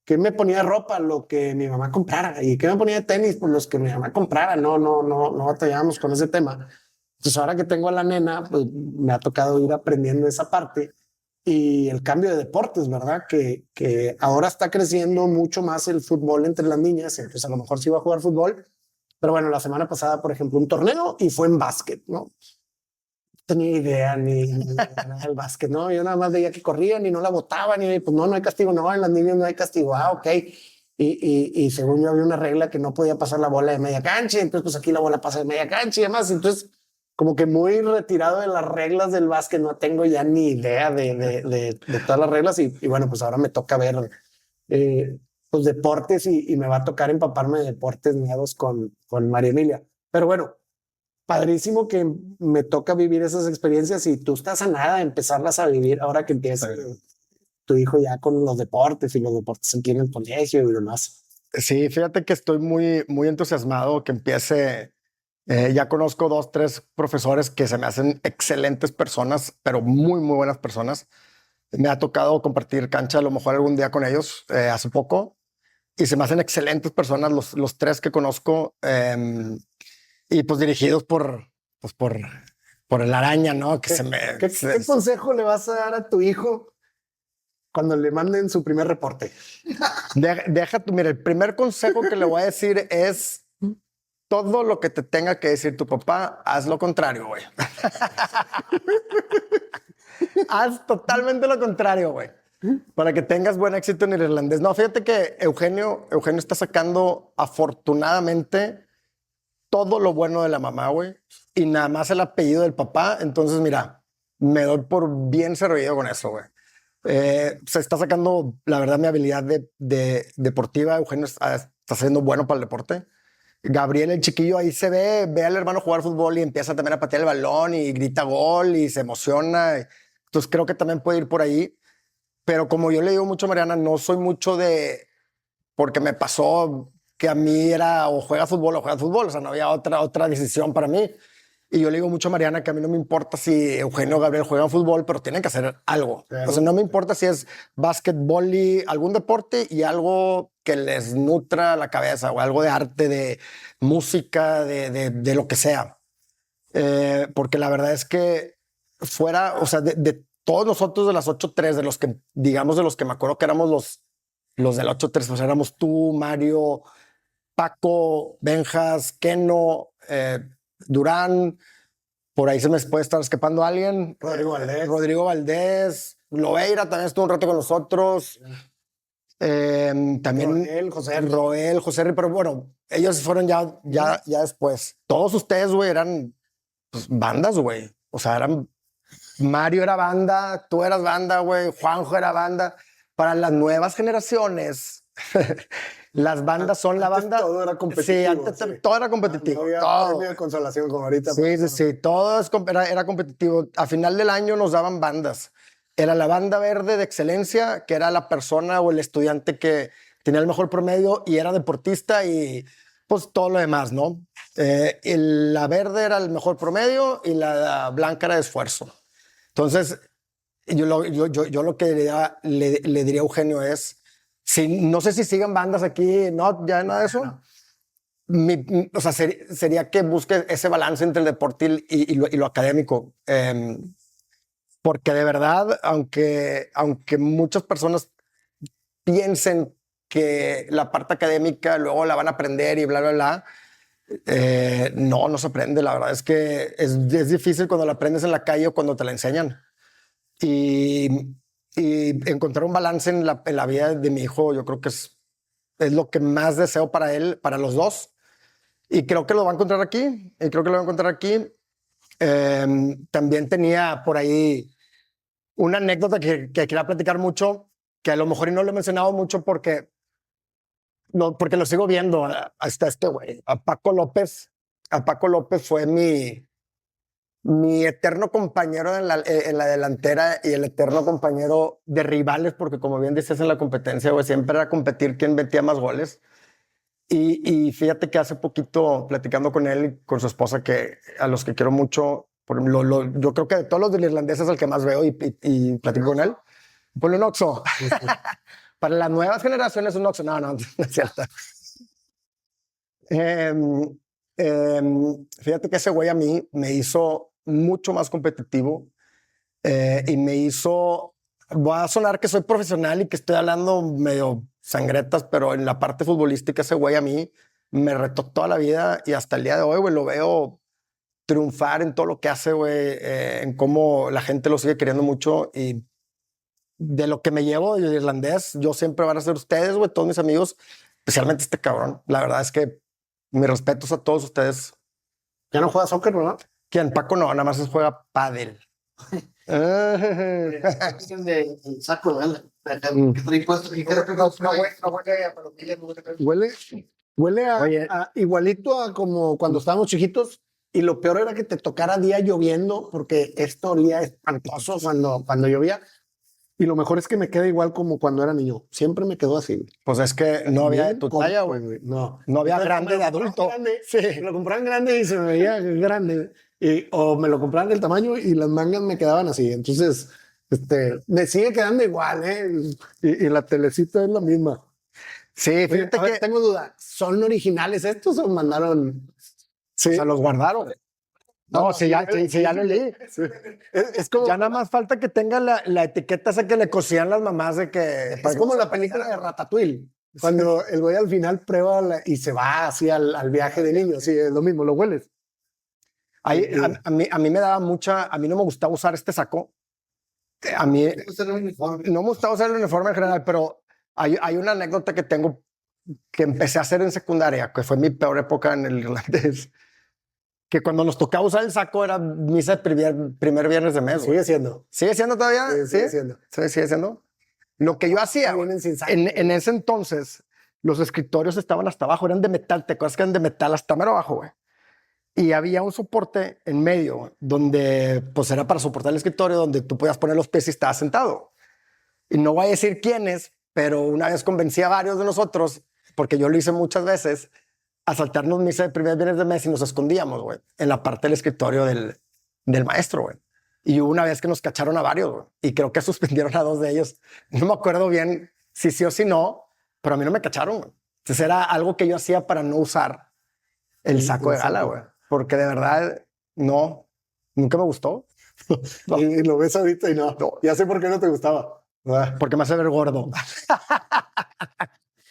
¿qué me ponía de ropa? Lo que mi mamá comprara. ¿Y qué me ponía de tenis? Pues los que mi mamá comprara. No batallábamos con ese tema. Entonces ahora que tengo a la nena, pues me ha tocado ir aprendiendo esa parte y el cambio de deportes, ¿verdad? Que ahora está creciendo mucho más el fútbol entre las niñas. Entonces a lo mejor sí va a jugar fútbol. Pero bueno, la semana pasada, por ejemplo, un torneo y fue en básquet, ¿no? Tenía idea ni el básquet, ¿no? Yo nada más veía que corrían y no la botaban y pues no hay castigo, no, en las niñas no hay castigo, ok. Y según yo había una regla que no podía pasar la bola de media cancha, entonces pues aquí la bola pasa de media cancha y demás, entonces como que muy retirado de las reglas del básquet, no tengo ya ni idea de todas las reglas y bueno, pues ahora me toca ver pues deportes y me va a tocar empaparme de deportes nuevos con María Emilia. Pero bueno, padrísimo que me toca vivir esas experiencias y tú estás a nada de empezarlas a vivir ahora que empieza tu hijo ya con los deportes y los deportes aquí en el colegio y demás. Sí, fíjate que estoy muy entusiasmado que empiece. Ya conozco 2, 3 profesores que se me hacen excelentes personas, pero muy buenas personas. Me ha tocado compartir cancha a lo mejor algún día con ellos hace poco y se me hacen excelentes personas los 3 que conozco y pues dirigidos por el Araña, ¿no? Que ¿Qué consejo le vas a dar a tu hijo cuando le manden su primer reporte? Deja tú, mira, el primer consejo que le voy a decir es todo lo que te tenga que decir tu papá, haz lo contrario, güey. Haz totalmente lo contrario, güey. Para que tengas buen éxito en el irlandés. No, fíjate que Eugenio está sacando afortunadamente todo lo bueno de la mamá, güey. Y nada más el apellido del papá. Entonces, mira, me doy por bien servido con eso, güey. Se está sacando, la verdad, mi habilidad de deportiva. Eugenio está siendo bueno para el deporte. Gabriel, el chiquillo, ahí se ve al hermano jugar fútbol y empieza también a patear el balón y grita gol y se emociona. Entonces creo que también puede ir por ahí. Pero como yo le digo mucho a Mariana, no soy mucho de... Porque me pasó que a mí era o juega fútbol o juega fútbol, o sea, no había otra decisión para mí. Y yo le digo mucho a Mariana que a mí no me importa si Eugenio o Gabriel juegan fútbol, pero tienen que hacer algo. Claro. O sea, no me importa si es básquetbol y algún deporte y algo que les nutra la cabeza o algo de arte, de música, de lo que sea. Porque la verdad es que fuera, o sea, de todos nosotros de las 8-3, de los que, digamos, de los que me acuerdo que éramos los del 8-3, pues éramos tú, Mario, Paco, Benjas, Keno, Durán, por ahí se me puede estar escapando alguien. Rodrigo Valdés, Lobeira también estuvo un rato con nosotros. También Roel, José Ri, pero bueno, ellos fueron ya después. Todos ustedes, güey, eran pues, bandas, güey. O sea, Mario era banda, tú eras banda, güey, Juanjo era banda. Para las nuevas generaciones, las bandas son la banda. Todo era competitivo. Sí, antes todo era competitivo. No había todo. premio de consolación como ahorita. Sí, todo era competitivo. A final del año nos daban bandas. Era la banda verde de excelencia, que era la persona o el estudiante que tenía el mejor promedio y era deportista y pues todo lo demás, ¿no? La verde era el mejor promedio y la blanca era de esfuerzo. Entonces, yo lo que le diría a Eugenio es, no sé si sigan bandas aquí, no, ya nada de eso. O sea, sería que busque ese balance entre el deporte y lo académico. Porque de verdad, aunque muchas personas piensen que la parte académica luego la van a aprender y bla, bla, bla, no se aprende. La verdad es que es difícil cuando la aprendes en la calle o cuando te la enseñan. Y encontrar un balance en la vida de mi hijo, yo creo que es lo que más deseo para él, para los dos. Y creo que lo va a encontrar aquí. También tenía por ahí una anécdota que quería platicar mucho, que a lo mejor no lo he mencionado mucho porque lo sigo viendo hasta este güey, a Paco López. A Paco López fue mi eterno compañero en la delantera y el eterno compañero de rivales, porque como bien dices en la competencia, güey, siempre era competir quién metía más goles. Y fíjate que hace poquito, platicando con él y con su esposa, que a los que quiero mucho, yo creo que de todos los del irlandés es el que más veo y platico con él. Ponle un Oxxo. Para las nuevas generaciones un Oxxo. No es cierto. Fíjate que ese güey a mí me hizo mucho más competitivo y me hizo... Voy a sonar que soy profesional y que estoy hablando medio sangretas, pero en la parte futbolística ese güey a mí me retó toda la vida y hasta el día de hoy, güey, lo veo triunfar en todo lo que hace, güey, en cómo la gente lo sigue queriendo mucho y de lo que me llevo de irlandés, yo siempre van a ser ustedes, güey, todos mis amigos, especialmente este cabrón. La verdad es que mis respetos a todos ustedes. Ya no juega soccer, ¿verdad? ¿Quién? Paco no, nada más juega pádel. Saco, huele a igualito a como cuando estábamos chiquitos y lo peor era que te tocara día lloviendo porque esto olía espantoso cuando llovía y lo mejor es que me queda igual como cuando era niño, siempre me quedó así. Pues es que no había de tu talla, güey. No había grande de adulto. Sí. Me lo compraban grande y se me veía grande. O me lo compraban del tamaño y las mangas me quedaban así. Entonces, me sigue quedando igual, ¿eh? Y la telecita es la misma. Sí, fíjate que... tengo duda. ¿Son originales estos o mandaron? Sí. Se los guardaron. No, ya lo leí. Sí. Es como... Ya nada más falta que tenga la etiqueta esa que le cosían las mamás de que... Es como la película de Ratatouille. Cuando el güey al final prueba y se va así al viaje de niños. Sí, es lo mismo, lo hueles. A mí me daba a mí no me gustaba usar este saco. A mí no me gustaba usar el uniforme en general, pero hay una anécdota que tengo que empecé a hacer en secundaria, que fue mi peor época en el irlandés, que cuando nos tocaba usar el saco era misa de primer viernes de mes. Sigue siendo. ¿Sigue siendo todavía? Sigue siendo. Sigue siendo. Lo que yo hacía en ese entonces, los escritorios estaban hasta abajo, eran de metal, te acuerdas que eran de metal hasta mero abajo, güey. Y había un soporte en medio donde pues era para soportar el escritorio, donde tú podías poner los pies y estabas sentado. Y no voy a decir quiénes, pero una vez convencí a varios de nosotros porque yo lo hice muchas veces, a saltarnos misa de primer viernes de mes y nos escondíamos, güey, en la parte del escritorio del maestro, güey. Y hubo una vez que nos cacharon a varios, güey, y creo que suspendieron a 2 de ellos. No me acuerdo bien si sí o si no, pero a mí no me cacharon, güey. Entonces era algo que yo hacía para no usar el saco de gala, güey. Porque de verdad, no, nunca me gustó. No. Y lo ves ahorita y no. Ya sé por qué no te gustaba. Porque me hace ver gordo.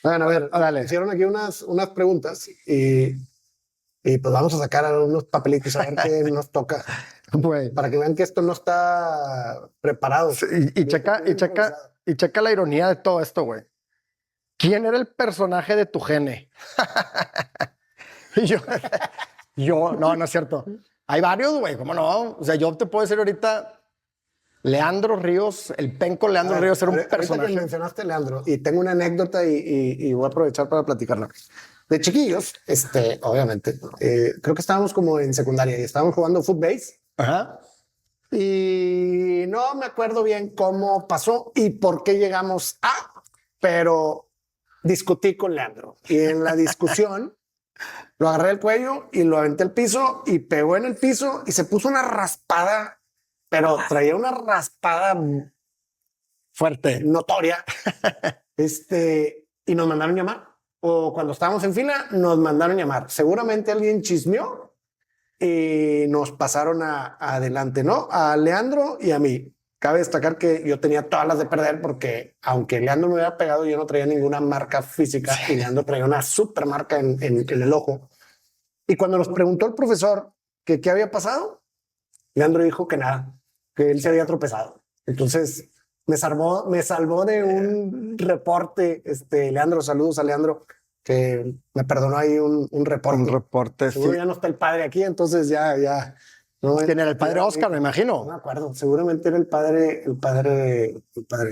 Bueno, a ver, Dale. hicieron aquí unas preguntas y pues vamos a sacar unos papelitos a ver qué nos toca. Güey. Para que vean que esto no está preparado. Sí, y checa la ironía de todo esto, güey. ¿Quién era el personaje de tu gene? No es cierto. Hay varios, güey, ¿cómo no? O sea, yo te puedo decir ahorita, Leandro Ríos, el penco Leandro Ríos era un personaje. Ahorita que mencionaste Leandro, y tengo una anécdota y voy a aprovechar para platicarla. De chiquillos, obviamente, creo que estábamos como en secundaria y estábamos jugando footbase. Ajá. Y no me acuerdo bien cómo pasó y por qué llegamos pero discutí con Leandro y en la discusión lo agarré del cuello y lo aventé al piso y pegó en el piso y se puso una raspada, pero traía una raspada fuerte, notoria. Y nos mandaron llamar, o cuando estábamos en fila nos mandaron llamar. Seguramente alguien chismeó y nos pasaron adelante, ¿no? A Leandro y a mí. Cabe destacar que yo tenía todas las de perder porque aunque Leandro me hubiera pegado, yo no traía ninguna marca física y Leandro traía una super marca en el ojo. Y cuando nos preguntó el profesor que qué había pasado, Leandro dijo que nada, que él se había tropezado. Entonces me salvó de un reporte. Leandro, saludos a Leandro, que me perdonó ahí un reporte. Un reporte, seguro sí. Ya no está el padre aquí, entonces ya. No, ¿quién era el padre Oscar, me imagino? No me acuerdo, seguramente era el padre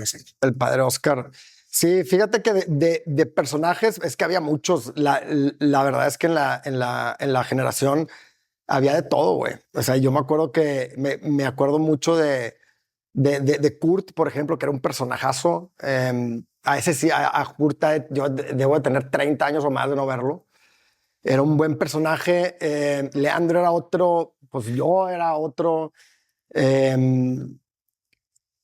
ese. El padre Oscar. Sí, fíjate que de personajes es que había muchos. La verdad es que en la generación había de todo, güey. O sea, yo me acuerdo que me acuerdo mucho de Kurt, por ejemplo, que era un personajazo. A ese sí, a Kurt yo debo de tener 30 años o más de no verlo. Era un buen personaje. Leandro era otro. Pues yo era otro.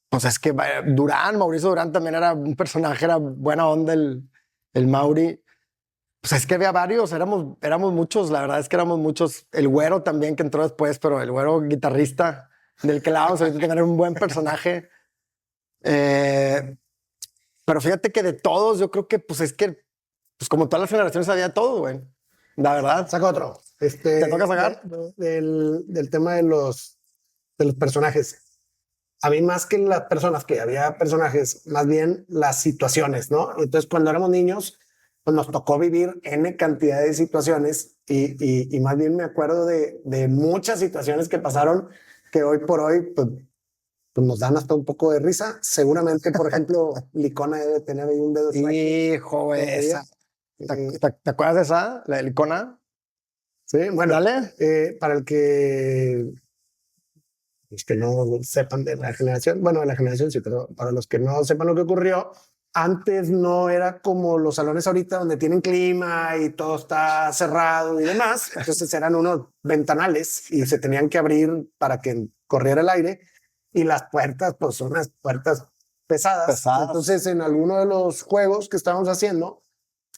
Pues es que Mauricio Durán también era un personaje, era buena onda el Mauri. Pues es que había varios, éramos muchos, la verdad es que éramos muchos. El Güero también, que entró después, pero el Güero guitarrista, del que la vamos ahorita tener un buen personaje. Pero fíjate que de todos, yo creo que pues es que, pues como todas las generaciones había todo, güey. La verdad. Saca otro. ¿Te toca sacar? Del tema de los personajes. A mí más que las personas, que había personajes, más bien las situaciones, ¿no? Entonces, cuando éramos niños, pues nos tocó vivir N cantidad de situaciones y más bien me acuerdo de muchas situaciones que pasaron que hoy por hoy pues nos dan hasta un poco de risa. Seguramente, por ejemplo, Licona debe tener ahí un dedo. Hijo, güey, esa. ¿Te acuerdas de esa? La de Licona. Sí, bueno, dale. Para el que los que no sepan de la generación, bueno, de la generación sí, pero para los que no sepan lo que ocurrió, antes no era como los salones ahorita donde tienen clima y todo está cerrado y demás. Entonces eran unos ventanales y se tenían que abrir para que corriera el aire y las puertas pues son unas puertas pesadas. Entonces en alguno de los juegos que estábamos haciendo,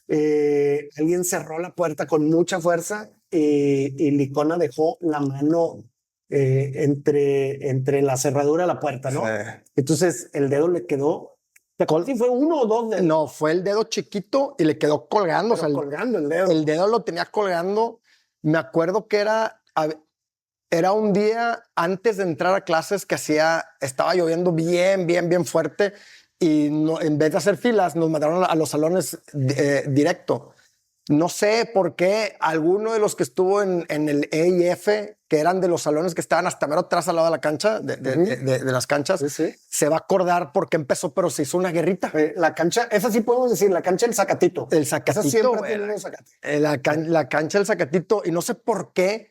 alguien cerró la puerta con mucha fuerza y Licona dejó la mano entre la cerradura y la puerta, ¿no? Sí. Entonces el dedo le quedó. ¿Te acuerdas si fue uno o dos dedos? No, fue el dedo chiquito y le quedó colgando. Pero o sea, colgando el dedo. El dedo lo tenía colgando. Me acuerdo que era un día antes de entrar a clases que estaba lloviendo bien fuerte y en vez de hacer filas nos mandaron a los salones directo. No sé por qué alguno de los que estuvo en el EIF, que eran de los salones que estaban hasta mero atrás al lado de la cancha, de las canchas, sí. Se va a acordar por qué empezó, pero se hizo una guerrita. La cancha, esa sí podemos decir, la cancha del Zacatito. El Zacatito. Esa siempre tiene un Zacatito. La cancha del Zacatito, y no sé por qué,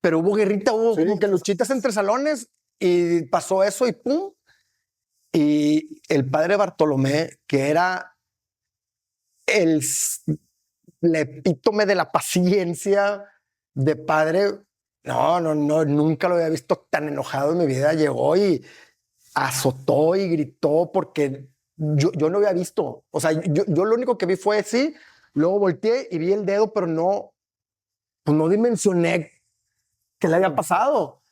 pero hubo guerrita, hubo como que luchitas entre salones, y pasó eso y pum. Y el padre Bartolomé, que era el epítome de la paciencia de padre. No, nunca lo había visto tan enojado en mi vida. Llegó y azotó y gritó porque yo no había visto. O sea, yo lo único que vi fue sí, luego volteé y vi el dedo, pero pues no dimensioné qué le había pasado.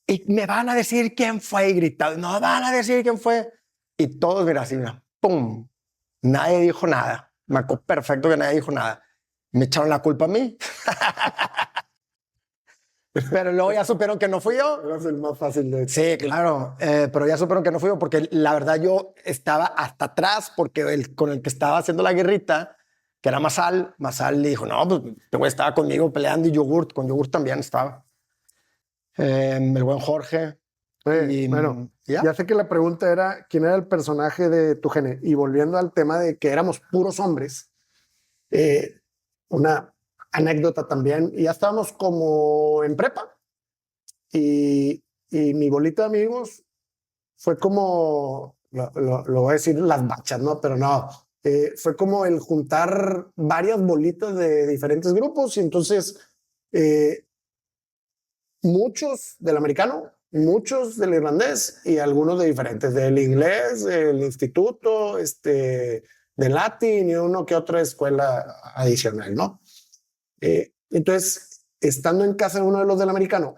Y me van a decir quién fue y gritado. No van a decir quién fue. Y todos, mira, así, mira, ¡pum! Nadie dijo nada. Me acuerdo perfecto que nadie dijo nada. Me echaron la culpa a mí. Pero luego ya supieron que no fui yo. Eras el más fácil de... Sí, claro. Pero ya supieron que no fui yo porque la verdad yo estaba hasta atrás porque con el que estaba haciendo la guerrita, que era Masal le dijo, no, pues este güey estaba conmigo peleando y Yogurt, con Yogurt también estaba. El buen Jorge. Y, bueno, ya sé que la pregunta era quién era el personaje de tu gene. Y volviendo al tema de que éramos puros hombres, una anécdota también. Y ya estábamos como en prepa. Y mi bolita de amigos fue como, lo voy a decir las bachas, ¿no? Pero no, fue como el juntar varias bolitas de diferentes grupos. Y entonces, muchos del americano, muchos del irlandés y algunos de diferentes, del inglés, del instituto, de latín y uno que otra escuela adicional, ¿no? Entonces, estando en casa de uno de los del americano,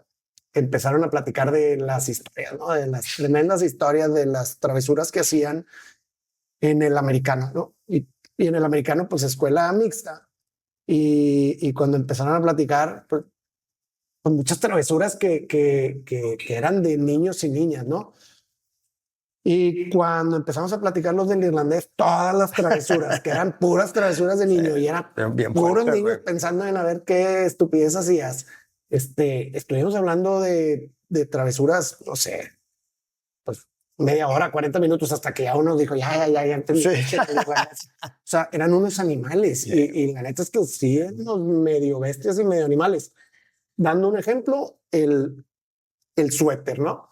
empezaron a platicar de las historias, ¿no? De las tremendas historias, de las travesuras que hacían en el americano, ¿no? Y en el americano, pues escuela mixta. Y cuando empezaron a platicar, pues, con muchas travesuras que eran de niños y niñas, ¿no? Y cuando empezamos a platicar los del irlandés, todas las travesuras, que eran puras travesuras de niño, y eran bien puros fuerte, niños güey. pensando en a ver qué estupidez hacías. Estuvimos hablando de travesuras, no sé, pues media hora, 40 minutos, hasta que ya uno dijo, ya entendí. Sí. O sea, eran unos animales, y la neta es que sí, unos medio bestias y medio animales. Dando un ejemplo, el suéter, ¿no?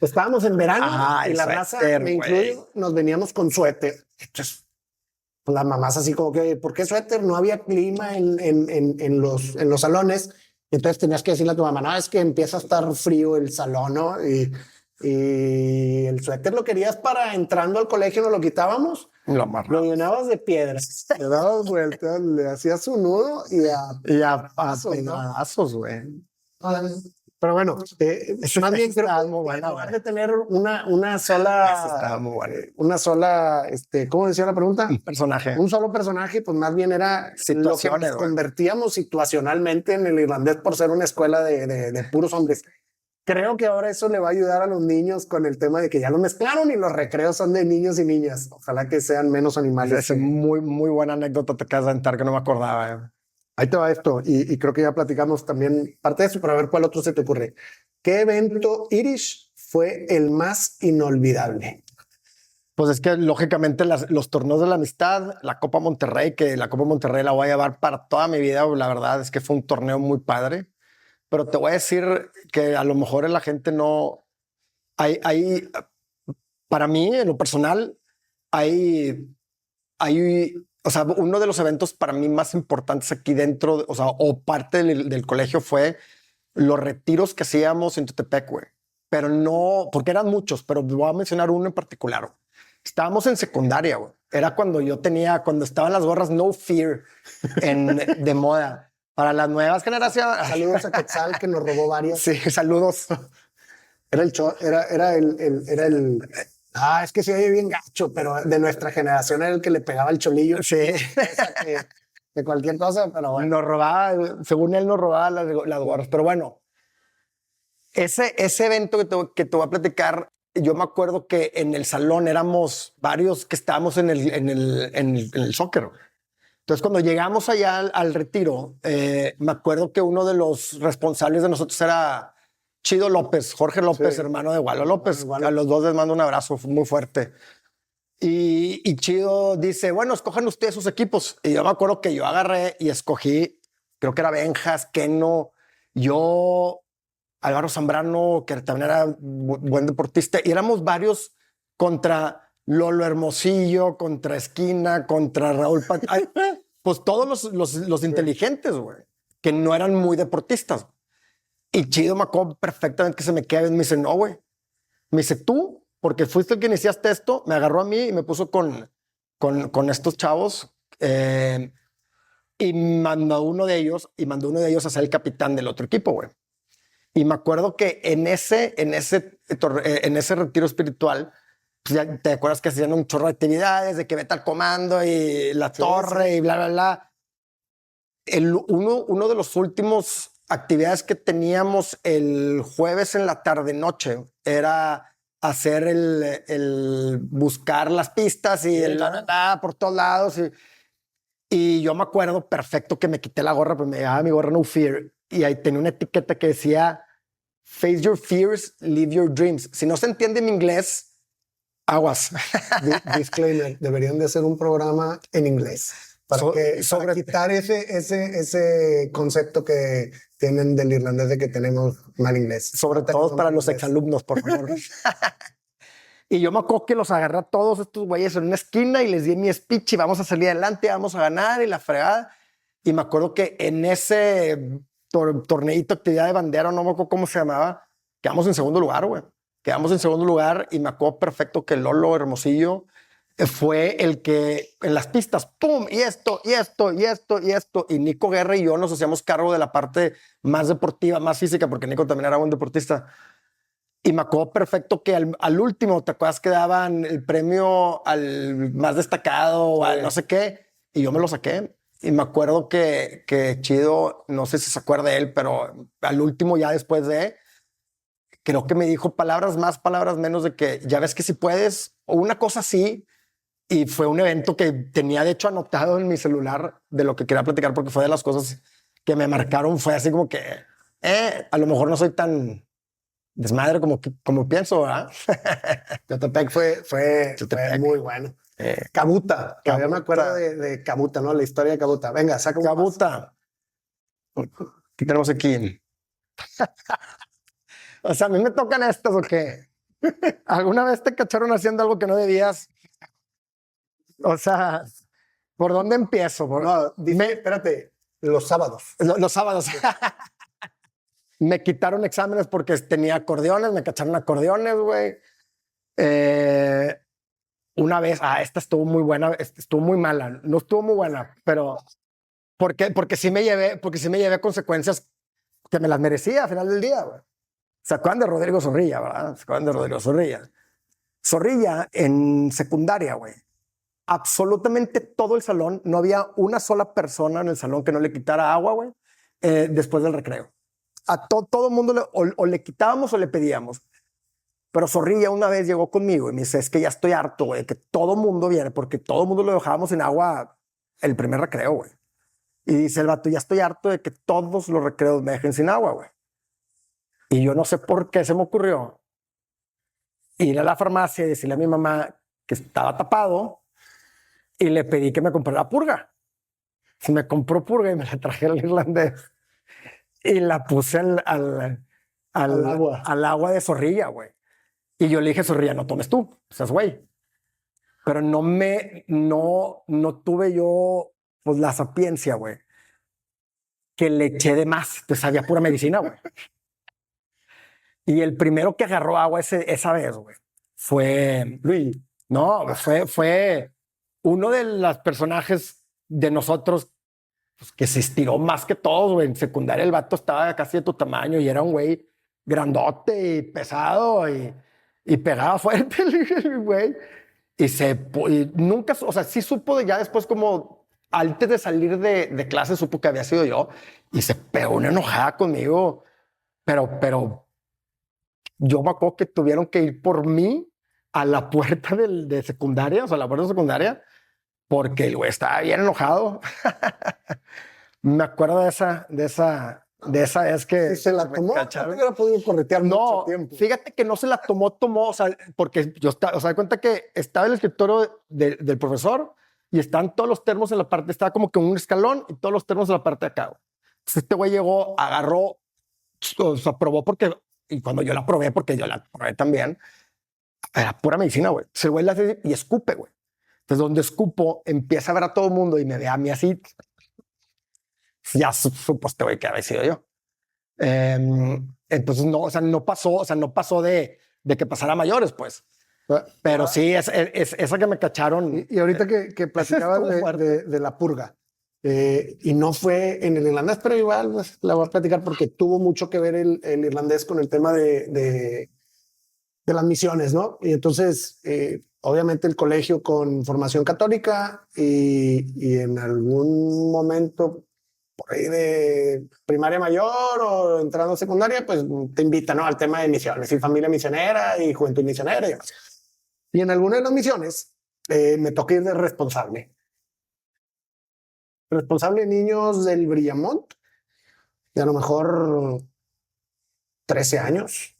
Estábamos en verano y la raza, me incluyo, nos veníamos con suéter. Entonces, pues, las mamás así como que, ¿por qué suéter? No había clima en los salones. Entonces tenías que decirle a tu mamá, no, es que empieza a estar frío el salón, ¿no? Y el suéter lo querías para entrando al colegio, nos lo quitábamos, lo llenabas de piedras, le dabas vueltas, le hacías un nudo y a pedazos, güey. Pero bueno, más bien creo que en lugar de tener una sola, una sola, ¿cómo decía la pregunta? Un solo personaje, pues más bien era lo que nos convertíamos situacionalmente en el irlandés por ser una escuela de puros hombres. Creo que ahora eso le va a ayudar a los niños con el tema de que ya lo mezclaron y los recreos son de niños y niñas. Ojalá que sean menos animales. Es muy, muy buena anécdota te acabas de aventar que no me acordaba. Ahí te va esto, y creo que ya platicamos también parte de eso, pero a ver cuál otro se te ocurre. ¿Qué evento Irish fue el más inolvidable? Pues es que lógicamente los torneos de la amistad, la Copa Monterrey, que la Copa Monterrey la voy a llevar para toda mi vida, la verdad es que fue un torneo muy padre, pero te voy a decir que a lo mejor la gente no... Hay para mí, en lo personal, o sea, uno de los eventos para mí más importantes aquí dentro, o sea, o parte del colegio fue los retiros que hacíamos en Tutepec, güey. Pero no, porque eran muchos, pero voy a mencionar uno en particular. Güey. Estábamos en secundaria, güey. Era cuando cuando estaban las gorras No Fear de moda. Para las nuevas generaciones. Saludos a Quetzal, que nos robó varias. Sí, saludos. Era el es que se oye bien gacho, pero de nuestra generación era el que le pegaba el cholillo. Sí. De cualquier cosa, pero bueno. Nos robaba, según él nos robaba las gorras. Pero bueno, ese evento que te voy a platicar, yo me acuerdo que en el salón éramos varios que estábamos en el soccer. Entonces, cuando llegamos allá al retiro, me acuerdo que uno de los responsables de nosotros era Chido López, Jorge López, sí, hermano de Walo López. A los dos les mando un abrazo muy fuerte. Y Chido dice, bueno, escojan ustedes sus equipos. Y yo me acuerdo que yo agarré y escogí, creo que era Benjas, Keno, yo, Álvaro Zambrano, que también era buen deportista. Y éramos varios contra Lolo Hermosillo, contra Esquina, contra Raúl pues todos los inteligentes, güey, que no eran muy deportistas. Y Chido me acuerdo perfectamente que se me queda y me dice, no, güey. Me dice, tú, porque fuiste el que iniciaste esto, me agarró a mí y me puso con estos chavos y mandó a uno de ellos a ser el capitán del otro equipo, güey. Y me acuerdo que en ese retiro espiritual, pues ya te acuerdas que hacían un chorro de actividades, de que vete al comando y la torre y bla, bla, bla. Uno de los últimos actividades que teníamos el jueves en la tarde-noche era hacer el buscar las pistas y por todos lados. Y yo me acuerdo perfecto que me quité la gorra, pues me llamaba mi gorra No Fear. Y ahí tenía una etiqueta que decía Face your fears, live your dreams. Si no se entiende mi inglés, aguas. Disclaimer, deberían de hacer un programa en inglés para quitar ese concepto que tienen del irlandés de que tenemos mal inglés. Sobre todo para los exalumnos, por favor. Y yo me acuerdo que los agarré a todos estos güeyes en una esquina y les di mi speech y vamos a salir adelante, vamos a ganar y la fregada. Y me acuerdo que en ese torneito, actividad de bandera, no me acuerdo cómo se llamaba, quedamos en segundo lugar, güey. Quedamos en segundo lugar y me acuerdo perfecto que Lolo Hermosillo fue el que en las pistas, ¡pum! Y esto, y esto, y esto, y esto. Y Nico Guerra y yo nos hacíamos cargo de la parte más deportiva, más física, porque Nico también era buen deportista. Y me acuerdo perfecto que al último, ¿te acuerdas que daban el premio al más destacado o al no sé qué? Y yo me lo saqué. Y me acuerdo que Chido, no sé si se acuerda de él, pero al último, ya después creo que me dijo palabras más, palabras menos de que ya ves que si puedes, o una cosa así. Y fue un evento que tenía de hecho anotado en mi celular de lo que quería platicar, porque fue de las cosas que me marcaron. Fue así como que a lo mejor no soy tan desmadre como pienso, ¿verdad? Yotepec fue muy bueno. Cabuta, todavía me acuerdo de Cabuta, ¿no? La historia de Cabuta. Venga, saca un Cabuta. ¿Qué tenemos aquí? O sea, a mí me tocan estas o qué. ¿Alguna vez te cacharon haciendo algo que no debías? O sea, ¿por dónde empiezo? No, dime, espérate, los sábados. Los sábados. Me quitaron exámenes porque tenía acordeones, me cacharon acordeones, güey. Una vez, esta estuvo muy buena, estuvo muy mala, no estuvo muy buena, pero porque sí me llevé consecuencias que me las merecía al final del día, güey. ¿Se acuerdan de Rodrigo Zorrilla, verdad? ¿Se acuerdan de Rodrigo Zorrilla? Zorrilla en secundaria, güey. Absolutamente todo el salón, no había una sola persona en el salón que no le quitara agua, güey, después del recreo. A todo el mundo o le quitábamos o le pedíamos. Pero Zorrilla una vez llegó conmigo y me dice, es que ya estoy harto, güey, que todo el mundo viene, porque todo el mundo lo dejábamos en agua el primer recreo, güey. Y dice el vato, ya estoy harto de que todos los recreos me dejen sin agua, güey. Y yo no sé por qué se me ocurrió ir a la farmacia y decirle a mi mamá que estaba tapado y le pedí que me comprara purga. Se me compró purga y me la traje al irlandés y la puse al agua de Zorrilla, güey. Y yo le dije, Zorrilla, no tomes tú, seas güey. Pero no tuve yo, pues, la sapiencia, güey, que le eché de más. Pues había pura medicina, güey. Y el primero que agarró agua esa vez, güey, fue Luis. No, fue uno de los personajes de nosotros, pues, que se estiró más que todos, güey. En secundaria el vato estaba casi de tu tamaño y era un güey grandote y pesado y pegaba fuerte el güey. Y nunca, o sea, sí supo ya después, como antes de salir de clase, supo que había sido yo y se pegó una enojada conmigo. Pero yo me acuerdo que tuvieron que ir por mí a la puerta de secundaria, o sea, la puerta de secundaria, porque el güey estaba bien enojado. Me acuerdo de esa vez que se la tomó. No hubiera podido corretear mucho tiempo. Fíjate que no se la tomó, o sea, porque yo o sea, de cuenta que estaba el escritorio del profesor y estaban todos los termos en la parte, estaba como que un escalón y todos los termos en la parte de acá. Entonces este güey llegó, agarró, o sea, probó y cuando yo la probé, porque yo la probé también, era pura medicina, güey. El güey la hace y escupe, güey. Entonces, donde escupo, empieza a ver a todo el mundo y me ve a mí así. Ya supo este güey que había sido yo. Entonces, no, no pasó de que pasara a mayores, pues. Pero sí, es esa que me cacharon. Y ahorita que platicabas de la purga, y no fue en el irlandés, pero igual pues, la voy a platicar porque tuvo mucho que ver el irlandés con el tema de las misiones, ¿no? Y entonces, obviamente el colegio con formación católica y en algún momento por ahí de primaria mayor o entrando a secundaria, pues te invita, ¿no? Al tema de misiones y familia misionera y juventud misionera y demás. Y en alguna de las misiones me toca ir de responsable. Responsable de niños del Brillamont, de a lo mejor 13 años,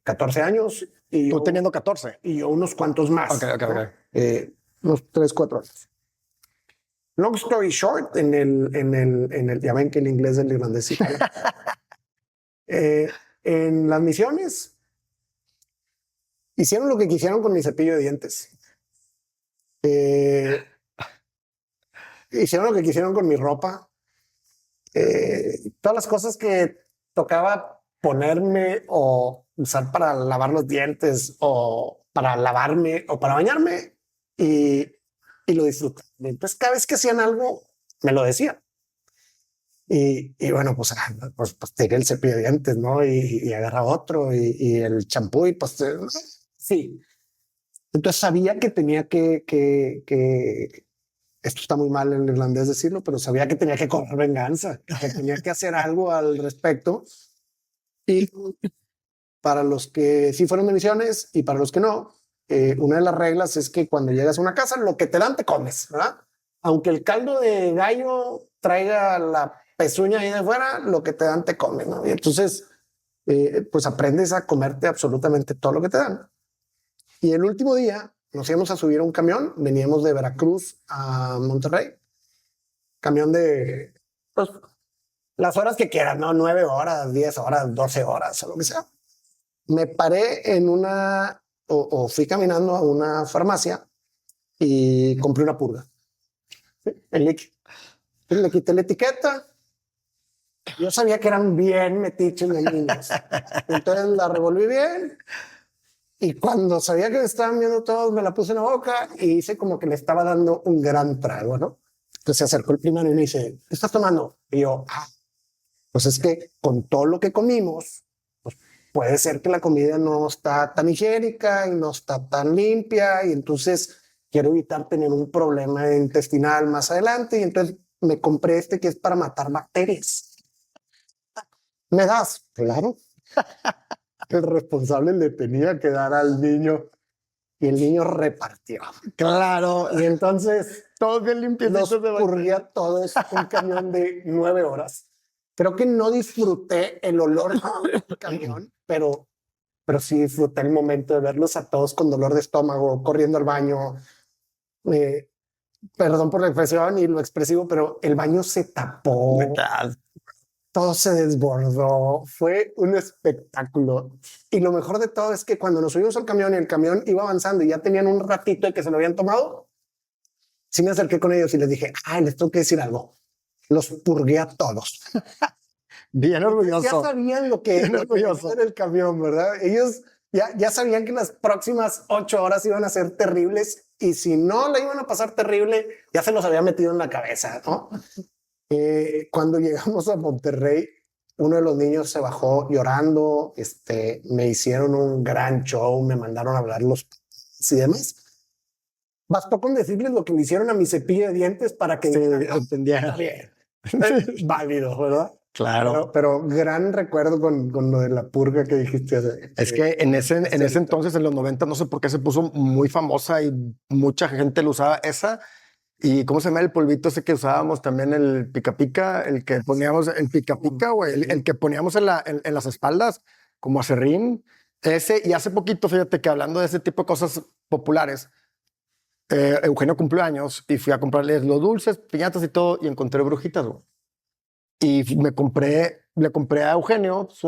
14 años. Y Tú yo, teniendo 14. y yo unos cuantos más. Ok. Unos 3, 4 años. Long story short, ya ven que el inglés del irlandés sí. En las misiones hicieron lo que quisieron con mi cepillo de dientes. Hicieron lo que quisieron con mi ropa. Todas las cosas que tocaba ponerme o usar para lavar los dientes o para lavarme o para bañarme y lo disfrutaba. Entonces cada vez que hacían algo me lo decían. Y bueno, pues tiré el cepillo de dientes, ¿no? Y agarra otro y el champú y pues sí. Entonces sabía que tenía que esto está muy mal en irlandés decirlo, pero sabía que tenía que cobrar venganza, que tenía que hacer algo al respecto. Y para los que sí fueron de misiones y para los que no, una de las reglas es que cuando llegas a una casa, lo que te dan te comes, ¿verdad? Aunque el caldo de gallo traiga la pezuña ahí de fuera, lo que te dan te comes, ¿no? Y entonces, pues aprendes a comerte absolutamente todo lo que te dan. Y el último día nos íbamos a subir a un camión, veníamos de Veracruz a Monterrey, camión de pues, las horas que quieras, ¿no? 9 horas, 10 horas, 12 horas, o lo que sea. Me paré en o fui caminando a una farmacia y compré una purga. El líquido. Le quité la etiqueta. Yo sabía que eran bien metiches de niños. Entonces la revolví bien. Y cuando sabía que me estaban viendo todos, me la puse en la boca y hice como que le estaba dando un gran trago, ¿no? Entonces se acercó el primero y me dice, ¿qué estás tomando? Y yo, pues es que con todo lo que comimos, pues puede ser que la comida no está tan higiénica y no está tan limpia y entonces quiero evitar tener un problema intestinal más adelante y entonces me compré este que es para matar bacterias. ¿Me das? Claro. El responsable le tenía que dar al niño y el niño repartió. Claro. Y entonces todos bien limpiecitos los purgué todos un camión de 9 horas. Creo que no disfruté el olor del camión, pero sí disfruté el momento de verlos a todos con dolor de estómago, corriendo al baño. Perdón por la expresión y lo expresivo, pero el baño se tapó. Todo se desbordó. Fue un espectáculo. Y lo mejor de todo es que cuando nos subimos al camión y el camión iba avanzando y ya tenían un ratito de que se lo habían tomado, sí me acerqué con ellos y les dije, les tengo que decir algo. Los purgué a todos. Bien orgulloso. Ya sabían lo que era el camión, ¿verdad? Ellos ya sabían que las próximas 8 horas iban a ser terribles y si no la iban a pasar terrible, ya se los había metido en la cabeza, ¿no? Cuando llegamos a Monterrey, uno de los niños se bajó llorando, me hicieron un gran show, me mandaron a hablar los y demás. Bastó con decirles lo que me hicieron a mi cepillo de dientes para que entendiera. Bien. Válido, ¿verdad? Claro. Pero gran recuerdo con lo de la purga que dijiste. Es que en ese entonces, en los 90, no sé por qué se puso muy famosa y mucha gente lo usaba esa. ¿Y cómo se llama el polvito ese que usábamos también? El pica pica, el que poníamos, el pica pica, güey, el que poníamos en las espaldas, como acerrín. Ese, y hace poquito, fíjate que hablando de ese tipo de cosas populares, Eugenio cumplió años y fui a comprarles los dulces, piñatas y todo, y encontré brujitas, güey. Y le compré a Eugenio pues,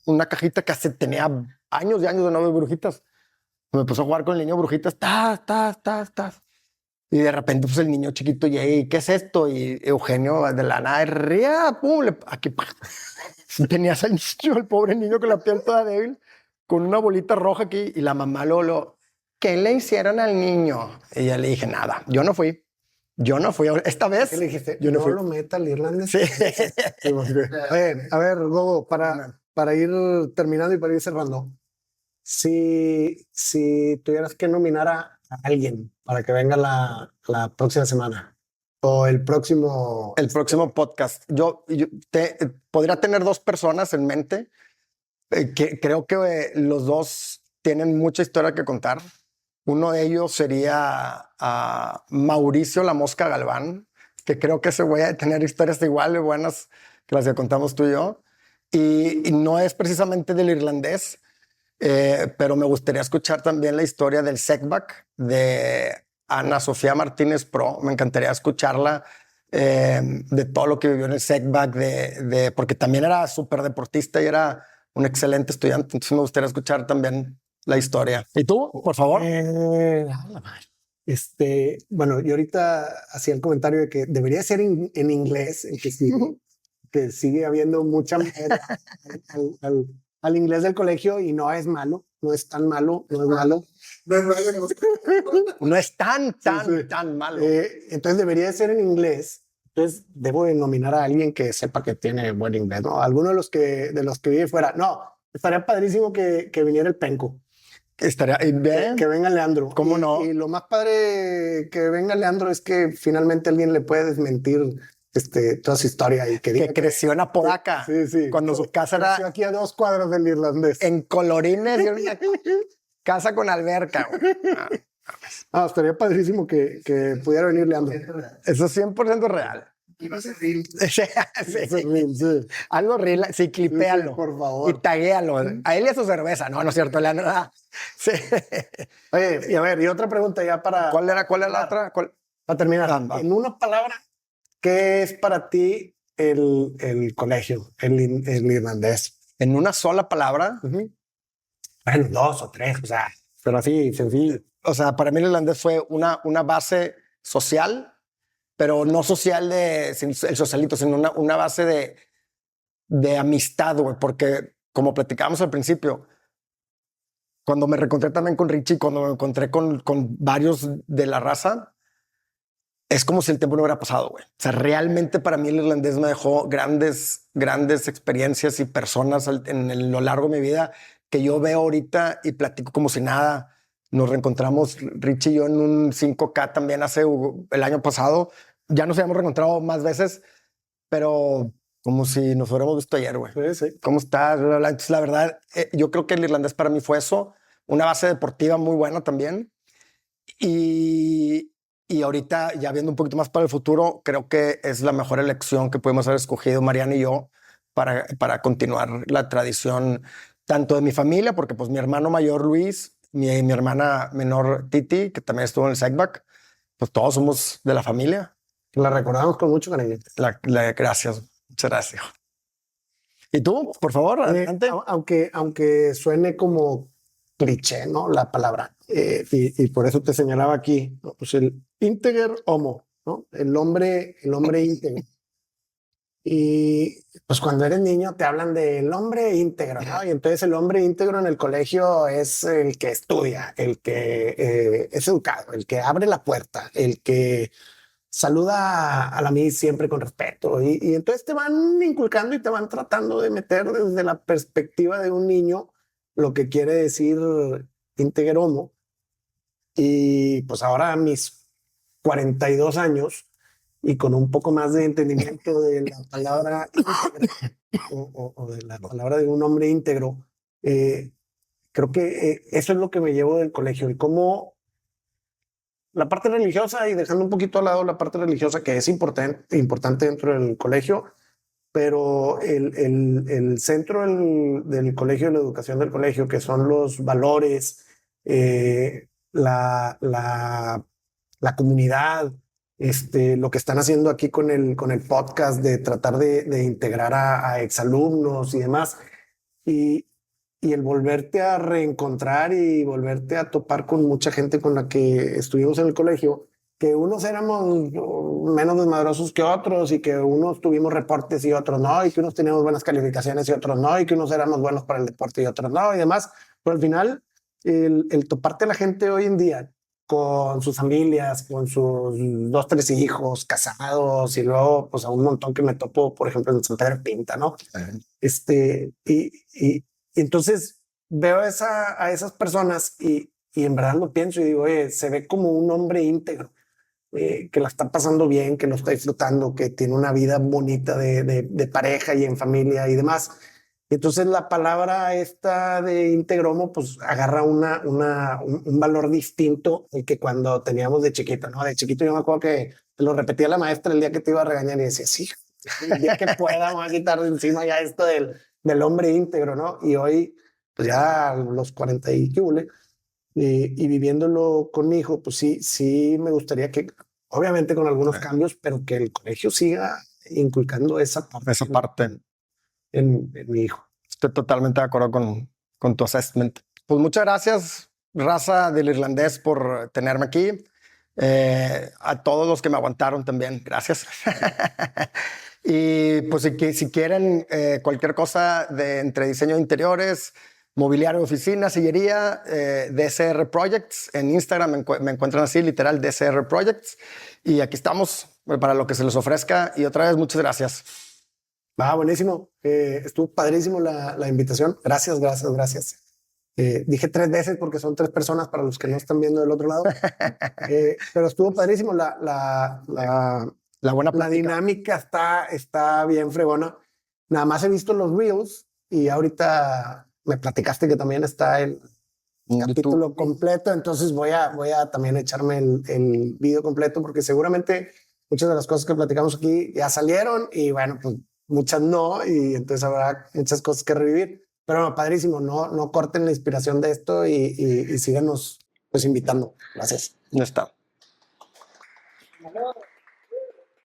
una cajita que hace tenía años y años de no ver brujitas. Me puso a jugar con el niño brujitas, y de repente, pues el niño chiquito llega y ¿qué es esto? Y Eugenio de la nada, ría, pum, aquí. Tenías al niño, el pobre niño con la piel toda débil, con una bolita roja aquí, y la mamá ¿qué le hicieron al niño? Y ya le dije, nada, yo no fui. Esta vez. ¿Qué le dijiste? Yo no fui. Lo meta al irlandés. Sí. A ver, Gogo, para ir terminando y para ir cerrando. Si tuvieras que nominar a alguien para que venga la próxima semana o el próximo podcast, yo podría tener 2 personas en mente que creo que los dos tienen mucha historia que contar. Uno de ellos sería Mauricio La Mosca Galván, que creo que ese güey a tener historias igual de buenas que las que contamos tú y yo. Y no es precisamente del irlandés, pero me gustaría escuchar también la historia del Sekbak de Ana Sofía Martínez Pro. Me encantaría escucharla de todo lo que vivió en el Sekbak, porque también era súper deportista y era un excelente estudiante. Entonces me gustaría escuchar también la historia. ¿Y tú, por favor? Bueno, yo ahorita hacía el comentario de que debería ser en inglés, que sigue habiendo mucha al inglés del colegio y no es malo, no es tan malo, no es malo. No es tan malo. Entonces debería ser en inglés. Entonces debo de nominar a alguien que sepa que tiene buen inglés, ¿no? Alguno de los que vive fuera. No, estaría padrísimo que viniera el Penco. Estaría bien. Que venga Leandro. ¿Cómo no? Y lo más padre que venga Leandro es que finalmente alguien le puede desmentir toda su historia y que diga que creció en Apodaca. Sí. Cuando su casa era aquí a 2 cuadras del irlandés. En Colorines, y una casa con alberca. Estaría padrísimo que pudiera venir Leandro. Eso es 100% real. Y va a ser real. Sí. Algo real, sí, clipéalo. Sí, por favor. Y taguéalo. A él y a su cerveza. No es cierto, Leandro. Sí. Oye, y a ver, y otra pregunta ya para... ¿Cuál era la otra? Para terminar. En una palabra, ¿qué es para ti el colegio, el irlandés? En una sola palabra. Bueno, 2 o 3, o sea, pero así, sencillo. O sea, para mí el irlandés fue una base social, pero no social el socialito, sino una base de amistad, güey, porque como platicábamos al principio, cuando me reencontré también con Richie, cuando me encontré con varios de la raza, es como si el tiempo no hubiera pasado, güey. O sea, realmente para mí el irlandés me dejó grandes experiencias y personas en lo largo de mi vida que yo veo ahorita y platico como si nada. Nos reencontramos Richie y yo en un 5K también el año pasado. Ya nos habíamos reencontrado más veces, pero como si nos hubiéramos visto ayer, güey. Sí. ¿Cómo estás? Entonces, la verdad, yo creo que el irlandés para mí fue eso. Una base deportiva muy buena también. Y ahorita, ya viendo un poquito más para el futuro, creo que es la mejor elección que pudimos haber escogido Mariana y yo para continuar la tradición tanto de mi familia, porque pues mi hermano mayor Luis, mi hermana menor Titi, que también estuvo en el Sekbak, pues todos somos de la familia. La recordamos con mucho cariño. Gracias, muchas gracias. ¿Y tú, por favor, adelante? Aunque suene como cliché, ¿no? La palabra. Y por eso te señalaba aquí, ¿no? Pues el integer homo, ¿no? El hombre íntegro. Y pues cuando eres niño te hablan del hombre íntegro, ¿no? Y entonces el hombre íntegro en el colegio es el que estudia, el que es educado, el que abre la puerta, el que saluda a la Miss siempre con respeto. Y entonces te van inculcando y te van tratando de meter desde la perspectiva de un niño lo que quiere decir integer homo. Y pues ahora a mis 42 años y con un poco más de entendimiento de la palabra o de la palabra de un hombre íntegro, creo que eso es lo que me llevo del colegio y cómo la parte religiosa, y dejando un poquito al lado la parte religiosa que es importante dentro del colegio, pero el centro del colegio, la educación del colegio, que son los valores, la comunidad, lo que están haciendo aquí con el podcast de tratar de integrar a exalumnos y demás. Y y el volverte a reencontrar y volverte a topar con mucha gente con la que estuvimos en el colegio, que unos éramos menos desmadrosos que otros y que unos tuvimos reportes y otros no, y que unos teníamos buenas calificaciones y otros no, y que unos éramos buenos para el deporte y otros no, y demás. Pero al final, el toparte a la gente hoy en día con sus familias, con sus 2, 3 hijos, casados, y luego pues a un montón que me topo, por ejemplo, en San Pedro Pinta, ¿no? Y entonces veo a esas personas y en verdad lo pienso y digo, se ve como un hombre íntegro, que la está pasando bien, que lo está disfrutando, que tiene una vida bonita de pareja y en familia y demás. Y entonces la palabra esta de íntegromo pues agarra un valor distinto al que cuando teníamos de chiquito, ¿no? De chiquito yo me acuerdo que lo repetía la maestra el día que te iba a regañar y decía, sí, el día que pueda vamos a quitar de encima ya esto del hombre íntegro, ¿no? Y hoy, pues ya a los 40 y viviéndolo con mi hijo, pues sí me gustaría que, obviamente con algunos cambios, pero que el colegio siga inculcando esa parte en mi hijo. Estoy totalmente de acuerdo con tu assessment. Pues muchas gracias, raza del irlandés, por tenerme aquí. A todos los que me aguantaron también, gracias. Y pues si quieren cualquier cosa entre diseño de interiores, mobiliario de oficina, sillería, DSR Projects, en Instagram me encuentran así, literal, DSR Projects. Y aquí estamos para lo que se les ofrezca. Y otra vez, muchas gracias. Buenísimo. Estuvo padrísimo la invitación. Gracias. Dije 3 veces porque son 3 personas para los que no están viendo del otro lado. Pero estuvo padrísimo. La dinámica está bien fregona. Nada más he visto los reels y ahorita me platicaste que también está el capítulo completo. Entonces voy a también echarme el video completo porque seguramente muchas de las cosas que platicamos aquí ya salieron y bueno, pues muchas no, y entonces habrá muchas cosas que revivir. Pero no, padrísimo, no corten la inspiración de esto y síganos pues invitando. Gracias. Ya está.